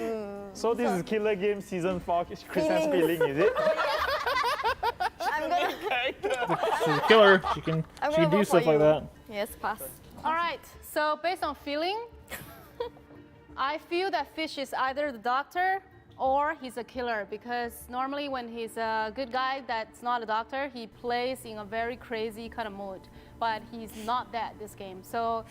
So this is Killer Game Season 4, Kristen's Feelings. feeling, is it? I'm gonna, She's a killer. She can I'm she gonna can do vote stuff for like you. that. Yes, pass. All right, so based on feeling, I feel that Fish is either the doctor or he's a killer because normally when he's a good guy that's not a doctor, he plays in a very crazy kind of mood. But he's not that this game. So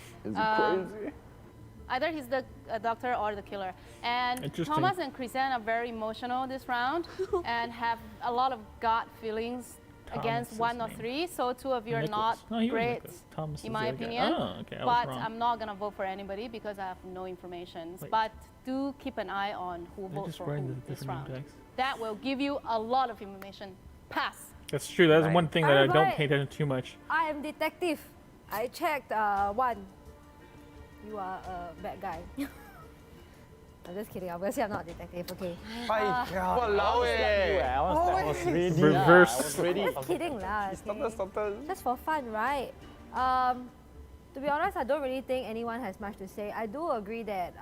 either he's the doctor or the killer. And Interesting. Thomas and Chrisanne are very emotional this round and have a lot of gut feelings against Thomas' 1 or name. 3. So 2 of you are Nicholas. not No, he was great Nicholas. Thomas is in the my other guy. opinion. Oh, okay, I was but wrong. I'm not gonna vote for anybody because I have no information. Wait. But do keep an eye on who They votes just for writing who the this different round. name tags. That will give you a lot of information. Pass. That's true. That's Right. one thing that I don't Alright. pay attention too much. I am detective. I checked one. You are a bad guy. I'm just kidding. Obviously, I'm not a detective. Okay. Walao eh. I was ready. Reverse. I was ready. Just kidding lah. Okay. Just for fun, right? To be honest, I don't really think anyone has much to say. I do agree that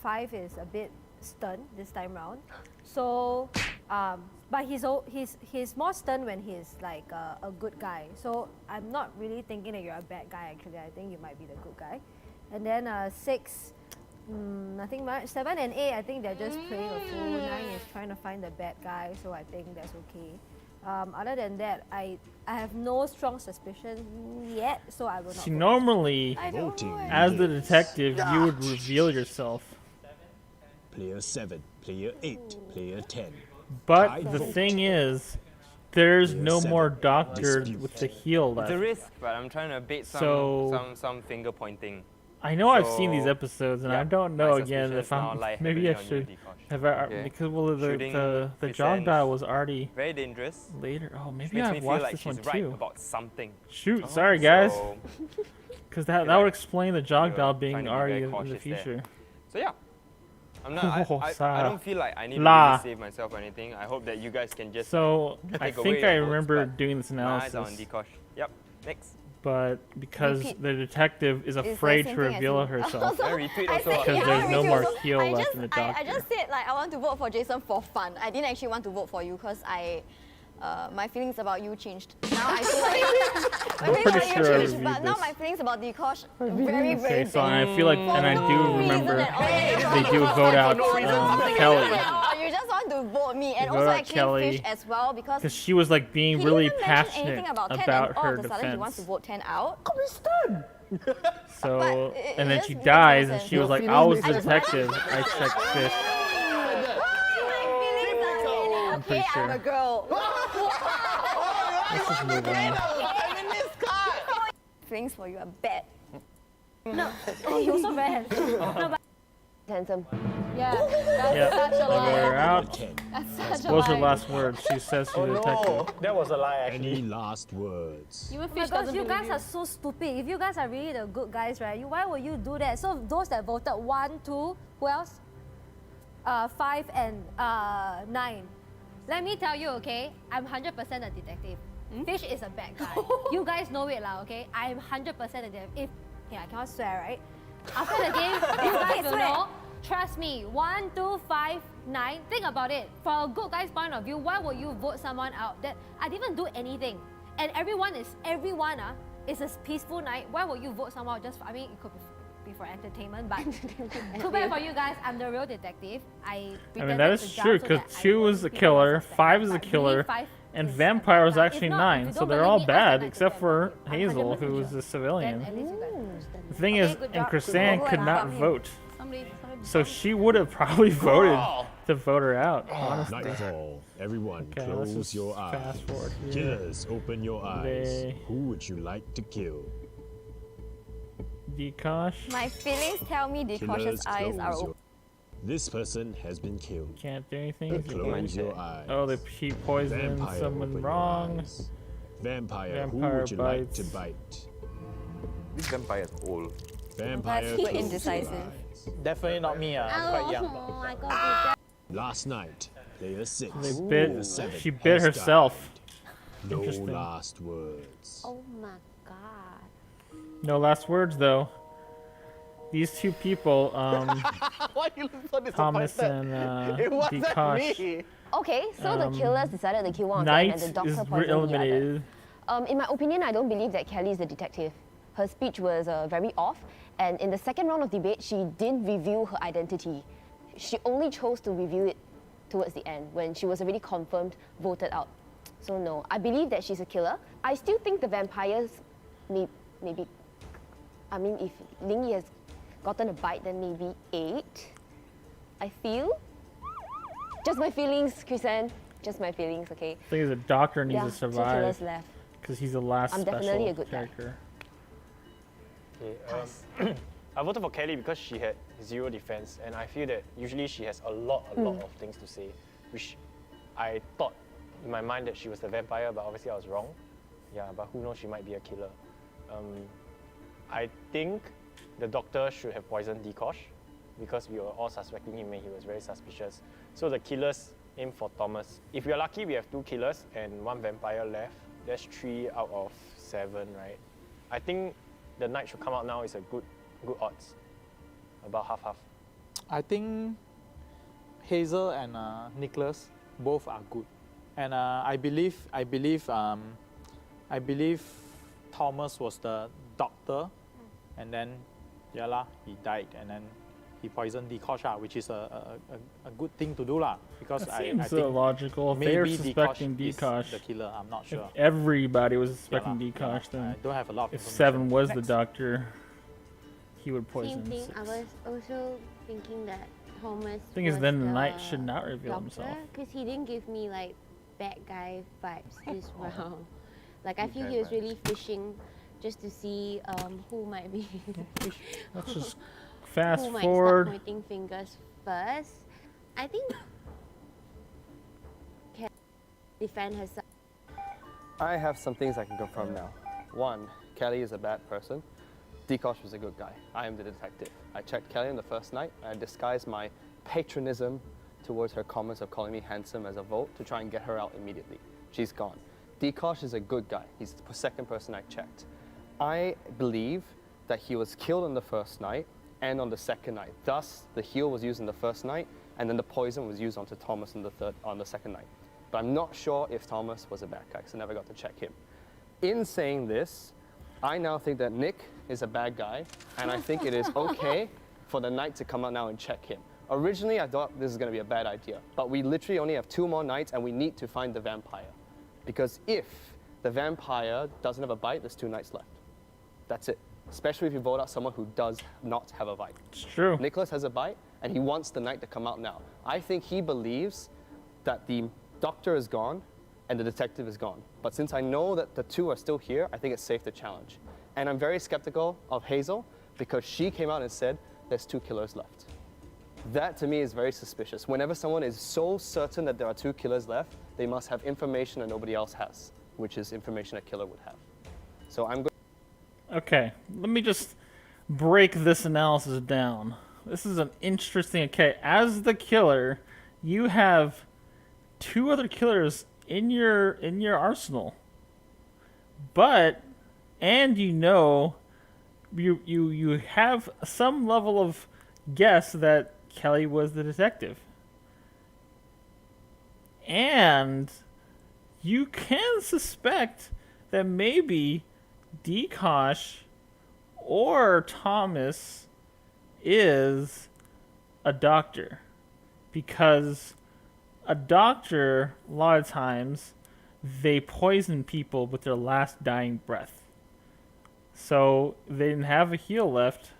5 is a bit stern this time round. So, but he's more stern when he's like a good guy. So I'm not really thinking that you're a bad guy. Actually, I think you might be the good guy. And then 6. Nothing much. 7 and 8, I think they're just playing a fool. 9 is trying to find the bad guy, so I think that's okay. Other than that, I have no strong suspicion yet, so I will not. See, vote. normally, I don't know. as the detective, you would reveal yourself. Player 7, player 8, player 10. But Tied the vote. thing is, there's Player no 7, more doctor dispute. with the heel It's left. a risk, but I'm trying to bait some finger pointing. I know I've seen these So, episodes, and yeah, I don't my know again suspicions if now I'm lie maybe I heavily on you, should Dikosh. have I, Yeah. because well Shooting the jog Christian dial was already very dangerous. later. Oh, Which maybe makes I've me feel watched like this she's one right too. about something. Shoot, sorry guys, So, because that feel would like explain the jog you're dial trying being to be already very in the cautious there. future. So yeah, I'm not. Oh, I don't feel like I need to La. really save myself or anything. I hope that you guys can just. So I take away think I your votes, remember but doing this my eyes are on analysis, Dikosh. Yep. Next. but because Repeat. the detective is It's the afraid same to thing as reveal you. herself. I retweet I also. said, Because yeah, there's me no too. more So heel I left just, in the I doctor. just said like I want to vote for Jason for fun. I didn't actually want to vote for you because my feelings about you changed. Now I feel like my feelings pretty about sure I you changed, reviewed but now this. my feelings about Dikosh very Okay, so big. and I feel like, and I do no remember reason at all. they do vote out Kelly. Oh, you just want to vote me and They vote also out actually Kelly Fish as well because Because she was like being he really didn't even mention passionate anything about 10 about and all her of a sudden he wants to defense. vote 10 out. So, it and then just she makes no dies, and sense. she was Your like, I was feelings the is detective. I checked Fish. I'm pretty Okay, I'm a sure. girl. Let's just move on. Feelings for you are bad. No, he also very handsome. No, but Handsome. Yeah, that's Yeah, such a I vote her lie. out. That's such a What was her lie. last words? She says she's a detective. That was a lie Any actually. last words? Even oh my Fish gosh, doesn't you believe guys are so stupid. If you guys are really the good guys, right? Why would you do that? So those that voted 1, 2, who else? 5 and 9. Let me tell you, okay? I'm 100% a detective. Fish is a bad guy. You guys know it lah, okay? I'm 100% a detective. If I cannot swear, right? After the game, you guys will know. Trust me. 1, 2, 5, 9. Think about it. From a good guy's point of view, why would you vote someone out that I didn't do anything? And everyone is a peaceful night. Why would you vote someone out just for, I mean, it could be for entertainment, but too bad for you guys. I'm the real detective. I mean, that is true, because 2 is a killer, 5 is a killer, and Vampire was actually 9, so they're all bad, except for Hazel, who was a civilian. At least you guys know. The thing is, and Chrisanne could not vote. Somebody So she would have probably voted to vote her out, honestly. Nightfall. Everyone, Okay, let's close just your eyes. fast forward here. Killers, open your eyes. They- Who would you like to kill? Dikosh. My feelings tell me Dikosh's Killers, eyes are close open. your... This person has been killed. Can't do anything. Close your eyes. Oh, he poisoned Vampire, someone open your wrong. eyes. Vampire, who Vampire would you like to bites. bite? This vampire is old. Vampire, That's super close your indecisive. eyes. Definitely not me. I'm quite young. Oh, I got Last night, player 6. They player bit. 7 She bit has herself. died. No Interesting. last words. Oh my god. No last words though. These two people, Why you look so disappointed? Thomas and It wasn't Dikosh. me. Okay, so the killers decided to kill one of them Knight and the doctor is poisoned the other. eliminated. In my opinion, I don't believe that Kelly is the detective. Her speech was very off, and in the second round of debate, she didn't reveal her identity. She only chose to reveal it towards the end, when she was already confirmed, voted out. So no, I believe that she's a killer. I still think the vampires maybe, I mean, if Ling Yi has gotten a bite, then maybe 8. I feel. Just my feelings, Chrisanne. Just my feelings, okay? I think the doctor needs Yeah, to 2 survive killers left. because he's the last I'm special definitely a good guy. character. Okay, I voted for Kelly because she had 0 defense, and I feel that usually she has a lot of things to say, which I thought in my mind that she was the vampire, but obviously I was wrong. Yeah, but who knows, she might be a killer. I think the doctor should have poisoned Dekosh because we were all suspecting him and he was very suspicious. So the killers aim for Thomas. If we're lucky, we have 2 killers and 1 vampire left. That's 3 out of 7, right? I think the knight should come out now is a good odds. About half-half. I think Hazel and Nicholas both are good, and I believe Thomas was the doctor, and then he died, and then he poisoned Dekosh, which is a good thing to do because That I seems think logical. If they're maybe suspecting Dekosh is Dekosh, the killer. I'm not sure. If everybody was suspecting Yeah, Dekosh, then I don't have a lot of if information. Seven was the Next. doctor, he would poison Same thing. 6. I was also thinking that Thomas. Thing is, was then the knight should not reveal doctor, himself. because he didn't give me like bad guy vibes this round. Like I feel he was really fishing just to see who might be. Let's just fast who might forward. start pointing fingers first. I think can defend herself. I have some things I can confirm now. 1, Kelly is a bad person. Dekosh was a good guy. I am the detective. I checked Kelly on the first night and I disguised my patronism towards her comments of calling me handsome as a vote to try and get her out immediately. She's gone. Dekosh is a good guy. He's the second person I checked. I believe that he was killed on the first night and on the second night. Thus, the heal was used on the first night and then the poison was used onto Thomas on the second night. But I'm not sure if Thomas was a bad guy because I never got to check him. In saying this, I now think that Nick is a bad guy, and I think it is okay for the knight to come out now and check him. Originally, I thought this is going to be a bad idea, but we literally only have 2 more knights, and we need to find the vampire. Because if the vampire doesn't have a bite, there's 2 knights left. That's it. Especially if you vote out someone who does not have a bite. It's true. Nicholas has a bite, and he wants the knight to come out now. I think he believes that the doctor is gone, and the detective is gone. But since I know that the 2 are still here, I think it's safe to challenge. And I'm very skeptical of Hazel because she came out and said there's 2 killers left. That to me is very suspicious. Whenever someone is so certain that there are 2 killers left, they must have information that nobody else has, which is information a killer would have. So I'm going. Okay, let me just break this analysis down. This is an interesting. Okay, as the killer, you have 2 other killers in your arsenal, and you have some level of guess that Kelly was the detective, and you can suspect that maybe Dekosh or Thomas is a doctor, because a doctor, a lot of times, they poison people with their last dying breath. So they didn't have a heal left.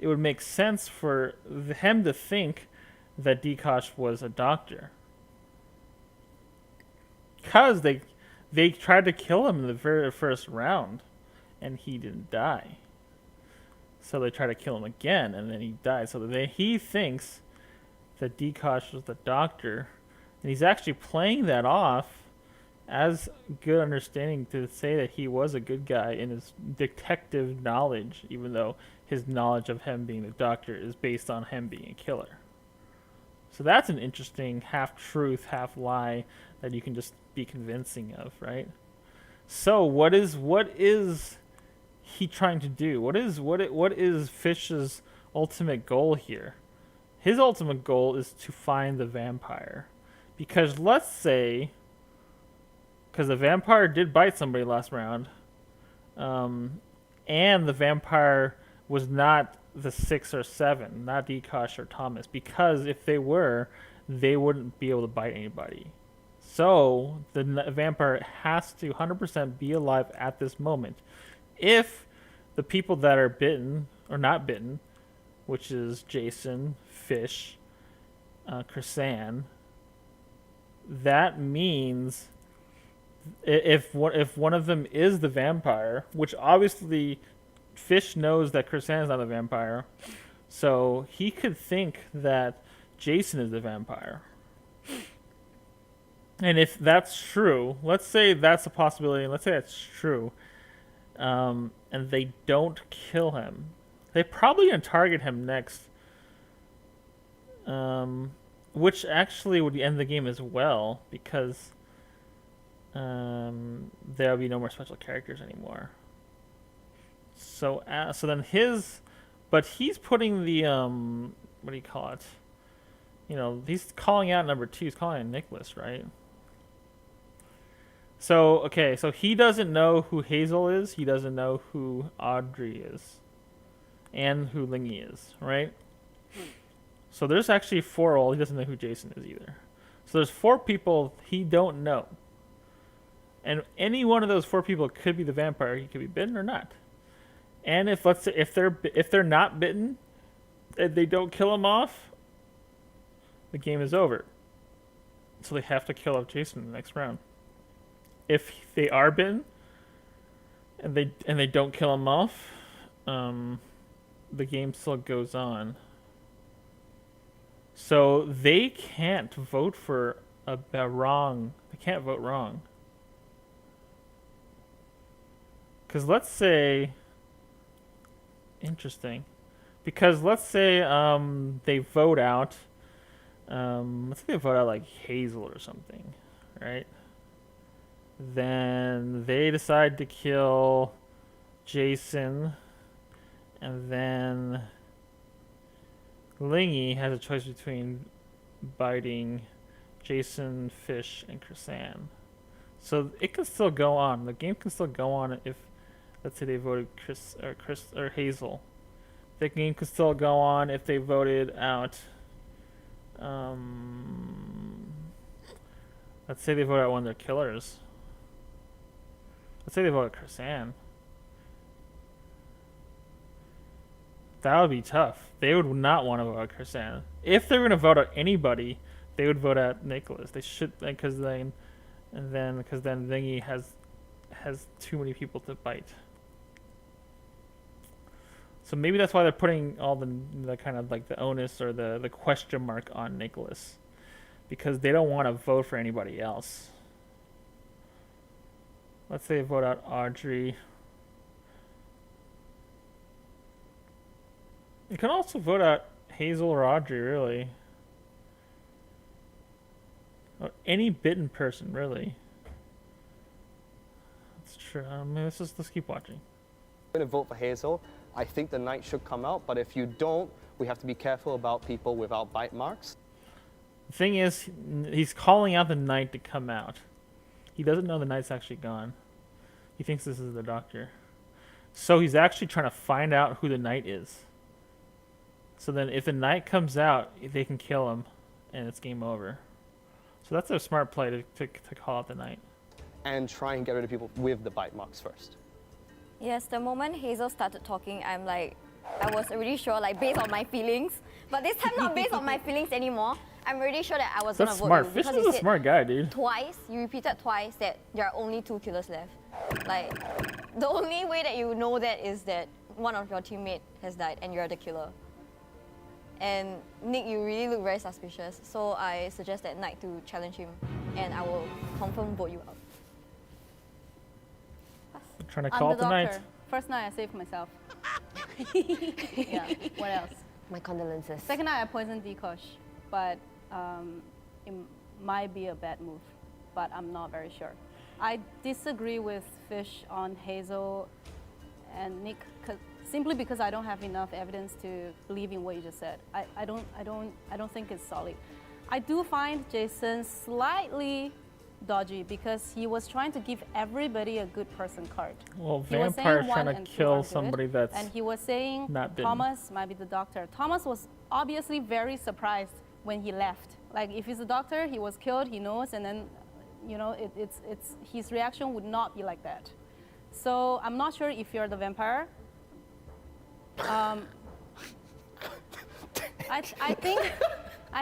It would make sense for him to think that Dekosh was a doctor, because they tried to kill him in the very first round, and he didn't die. So they tried to kill him again, and then he died. So he thinks that Dekosh was the doctor. And he's actually playing that off as good understanding to say that he was a good guy in his detective knowledge, even though his knowledge of him being the doctor is based on him being a killer. So that's an interesting half-truth, half-lie that you can just be convincing of, right? So what is he trying to do? What is Fish's ultimate goal here? His ultimate goal is to find the vampire. Because let's say, because the vampire did bite somebody last round, and the vampire was not the 6 or 7, not Dekosh or Thomas, because if they were, they wouldn't be able to bite anybody. So the vampire has to 100% be alive at this moment. If the people that are bitten or not bitten, which is Jason, Fish, Krisan, that means if one of them is the vampire, which obviously Fish knows that Krisan is not the vampire, so he could think that Jason is the vampire. And if that's true, let's say that's a possibility, and let's say that's true, and they don't kill him, they probably gonna target him next, which actually would end the game as well, because there'll be no more special characters anymore. So then but he's putting the what do you call it? You know, he's calling out number 2. He's calling out Nicholas, right? So, okay, so he doesn't know who Hazel is. He doesn't know who Audrey is. And who Lingy is, right? So there's actually 4. Well, he doesn't know who Jason is either. So there's 4 people he don't know. And any one of those 4 people could be the vampire. He could be bitten or not. And if, let's say, if they're not bitten, and they don't kill him off, the game is over. So they have to kill off Jason in the next round. If they are bitten and they don't kill him off, the game still goes on. So they can't vote for a wrong. They can't vote wrong. Because let's say, interesting. Because let's say they vote out. Let's say they vote out like Hazel or something, right? Then they decide to kill Jason, and then Lingy has a choice between biting Jason, Fish, and Krisan. So it can still go on. The game can still go on if, let's say, they voted Chris or Hazel. The game could still go on if they voted out. Let's say they vote out one of their killers. Let's say they vote out Krisan. That would be tough. They would not want to vote out Krisan. If they're going to vote out anybody, they would vote out Nicholas. They should, because then Lingy has too many people to bite. So maybe that's why they're putting all the kind of like the onus or the question mark on Nicholas, because they don't want to vote for anybody else. Let's say they vote out Audrey. You can also vote out Hazel or Audrey, really. Or any bitten person, really. That's true. Let's keep watching. I'm going to vote for Hazel. I think the knight should come out, but if you don't, we have to be careful about people without bite marks. The thing is, he's calling out the knight to come out. He doesn't know the knight's actually gone. He thinks this is the doctor. So he's actually trying to find out who the knight is. So then if the knight comes out, they can kill him, and it's game over. So that's a smart play to call out the knight. And try and get rid of people with the bite marks first. Yes, the moment Hazel started talking, I was already sure, like based on my feelings. But this time not based on my feelings anymore. I'm already sure that I was going to vote smart. you. Fish Because is a smart guy, dude. You repeated twice that there are only 2 killers left. Like, the only way that you know that is that one of your teammates has died and you're the killer. And Nick, you really look very suspicious. So I suggest that Knight to challenge him, and I will confirm vote you out. I'm trying to call out the knight. First night I saved myself. Yeah, what else? My condolences. Second night I poisoned Dikosh, but it might be a bad move, but I'm not very sure. I disagree with Fish on Hazel and Nick, simply because I don't have enough evidence to believe in what you just said. I don't think it's solid. I do find Jason slightly dodgy because he was trying to give everybody a good person card. Well, vampire's trying to kill somebody that's and he was saying not bitten. Thomas might be the doctor. Thomas was obviously very surprised when he left. Like if he's a doctor, he was killed, he knows, and then you know it's his reaction would not be like that. So I'm not sure if you're the vampire. I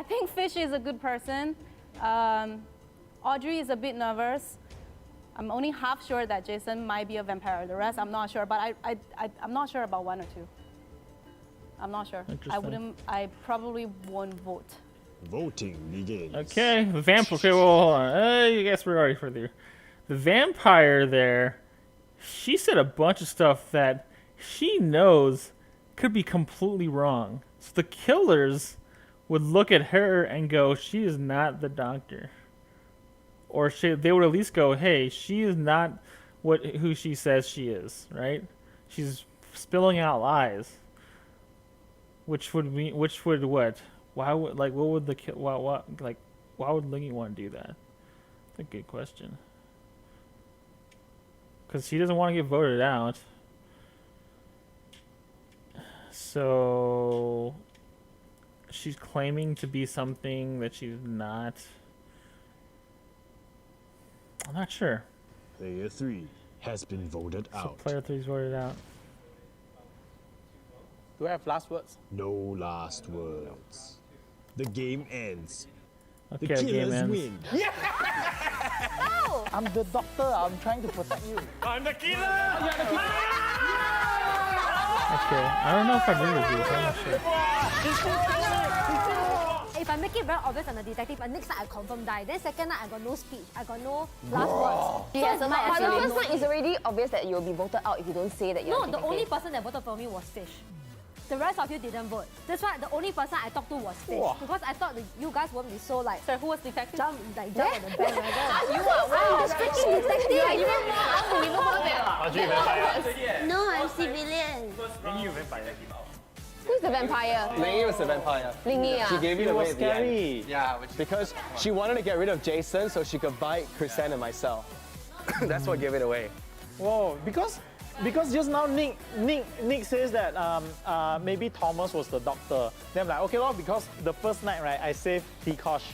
think Fish is a good person. Audrey is a bit nervous. I'm only half sure that Jason might be a vampire. The rest I'm not sure, but I'm not sure about 1 or 2. I'm not sure. I probably won't vote. Voting begins. Okay, the vampire. Okay, well, hold on. I guess we're already further. The vampire there, she said a bunch of stuff that she knows could be completely wrong. So the killers would look at her and go, she is not the doctor. Or they would at least go, hey, she is not who she says she is, right? She's spilling out lies. Which would what? Why would what would why would Lingy want to do that? That's a good question. Because she doesn't want to get voted out. So she's claiming to be something that she's not. I'm not sure. Player 3 has been voted So out. player 3's voted out. Do I have last words? No last words. The game ends. Okay, the game killers ends. win. No! I'm the doctor. I'm trying to protect you. I'm the killer! You're the killer! Okay, I don't know if I agree with you, so I'm not sure. If I make it very obvious I'm a detective, but next night I confirm die. Then second night I got no speech. I got no last words. She has a lot. But the actually first no night it's already obvious that you'll be voted out if you don't say that you're No, a the only detective. person that voted for me was Fish. The rest of you didn't vote. That's why the only person I talked to was Fish. Wow. Because I thought that you guys won't be so like. So who was detective? Jump on the bandwagon. You are. I'm the freaking detective. You are even more unbelievable than. No, I'm civilian. Who's the vampire? Lingy was the vampire. Lingy, She ah. gave it It away was at the end. scary. Yeah, because she wanted to get rid of Jason so she could bite Chrysan and myself. That's what gave it away. Whoa, because just now Nick says that maybe Thomas was the doctor. Then I'm like, okay, well, because the first night, right, I saved Dikosh.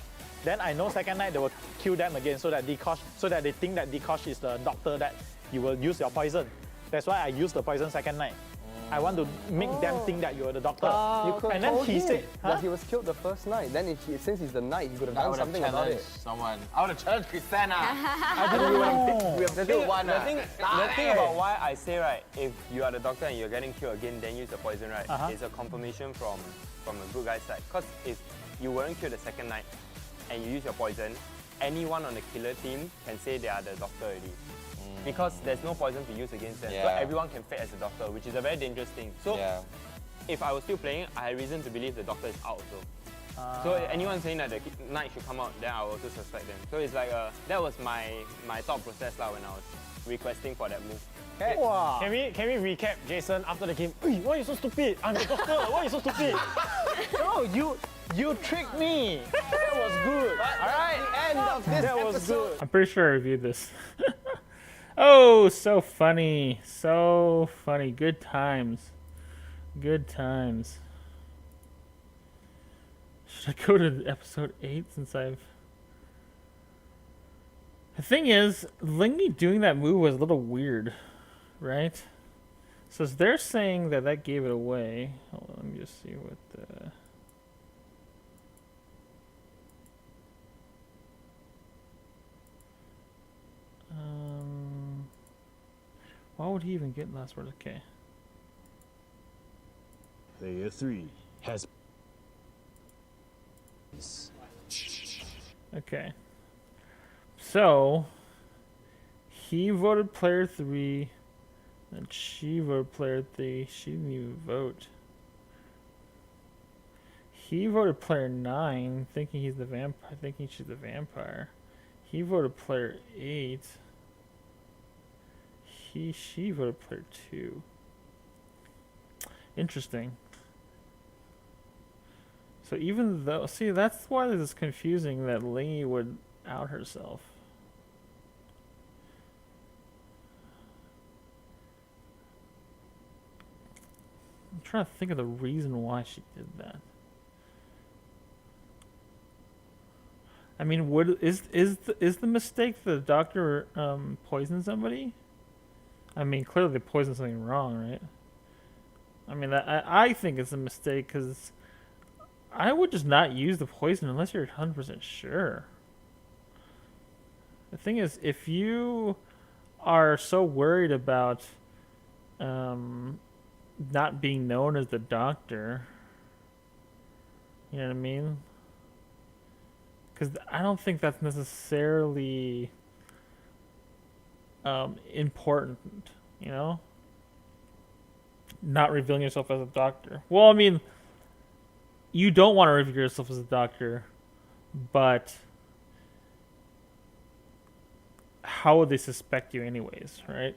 Then I know second night they will kill them again so that they think that Dikosh is the doctor that you will use your poison. That's why I used the poison second night. I want to make them think that you're the doctor. You could and have then told he him said, that he was killed the first night. Then since he's the knight, he could have done something about it. Someone. I would have challenged Christina. I think we would have to one. The thing about why I say, right, if you are the doctor and you're getting killed again, then use the poison, right? It's a confirmation from a good guy's side. Because if you weren't killed the second night and you use your poison, anyone on the killer team can say they are the doctor already. Because there's no poison to use against them. So everyone can fight as a doctor, which is a very dangerous thing. So if I was still playing, I had reason to believe the doctor is out also. So anyone saying that the knight should come out, then I will also suspect them. So it's like that was my thought process when I was requesting for that move. hey, wow. Can we recap Jason after the game? Why are you so stupid? I'm the doctor. Why are you so stupid? No, you tricked me. That was good. All right, end of this That was episode. good. I'm pretty sure I reviewed this. Oh, so funny. So funny. Good times. Good times. Should I go to episode 8 since I've... The thing is, Lingy doing that move was a little weird, right? So they're saying that gave it away. Hold on, let me just see what the... Why would he even get last word? Okay. Player 3 has. Okay. So he voted player 3, and she voted player 3. She didn't even vote. He voted player 9, thinking he's the vampire, thinking she's the vampire. He voted player 8. She voted player 2. Interesting. So even though, see, that's why this is confusing that Lingy would out herself. I'm trying to think of the reason why she did that. I mean, is the mistake the doctor poisoned somebody? I mean, clearly they poisoned something wrong, right? I mean, I think it's a mistake because I would just not use the poison unless you're 100% sure. The thing is, if you are so worried about not being known as the doctor, you know what I mean? because I don't think that's necessarily important, you know? Not revealing yourself as a doctor. Well, I mean, you don't want to reveal yourself as a doctor, but how would they suspect you anyways, right?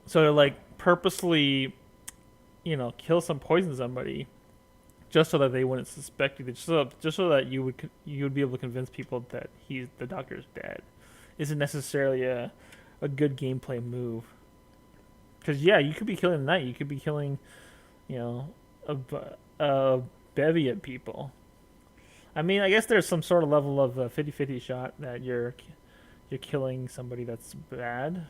So like purposely, you know, kill poison somebody just so that they wouldn't suspect you, just so that you would be able to convince people that the doctor's dead, isn't necessarily a good gameplay move. Because yeah, you could be killing the knight, you could be killing, you know, a bevy of people. I mean, I guess there's some sort of level of 50-50 shot that you're killing somebody that's bad.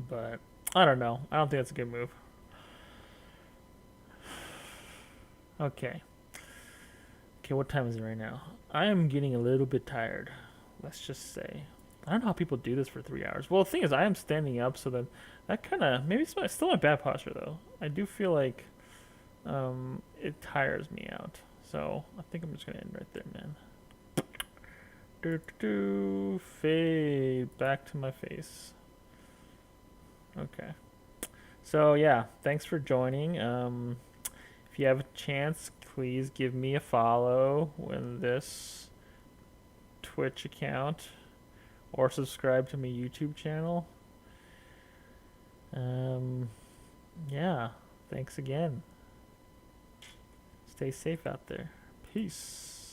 But I don't know. I don't think that's a good move. Okay. Okay, what time is it right now? I am getting a little bit tired. Let's just say. I don't know how people do this for 3 hours. Well, the thing is, I am standing up, so that kind of... Maybe it's still my bad posture, though. I do feel like it tires me out. So I think I'm just going to end right there, man. Fade back to my face. Okay. So, yeah. Thanks for joining. If you have a chance, please give me a follow in this Twitch account or subscribe to my YouTube channel. Yeah, thanks again. Stay safe out there. Peace.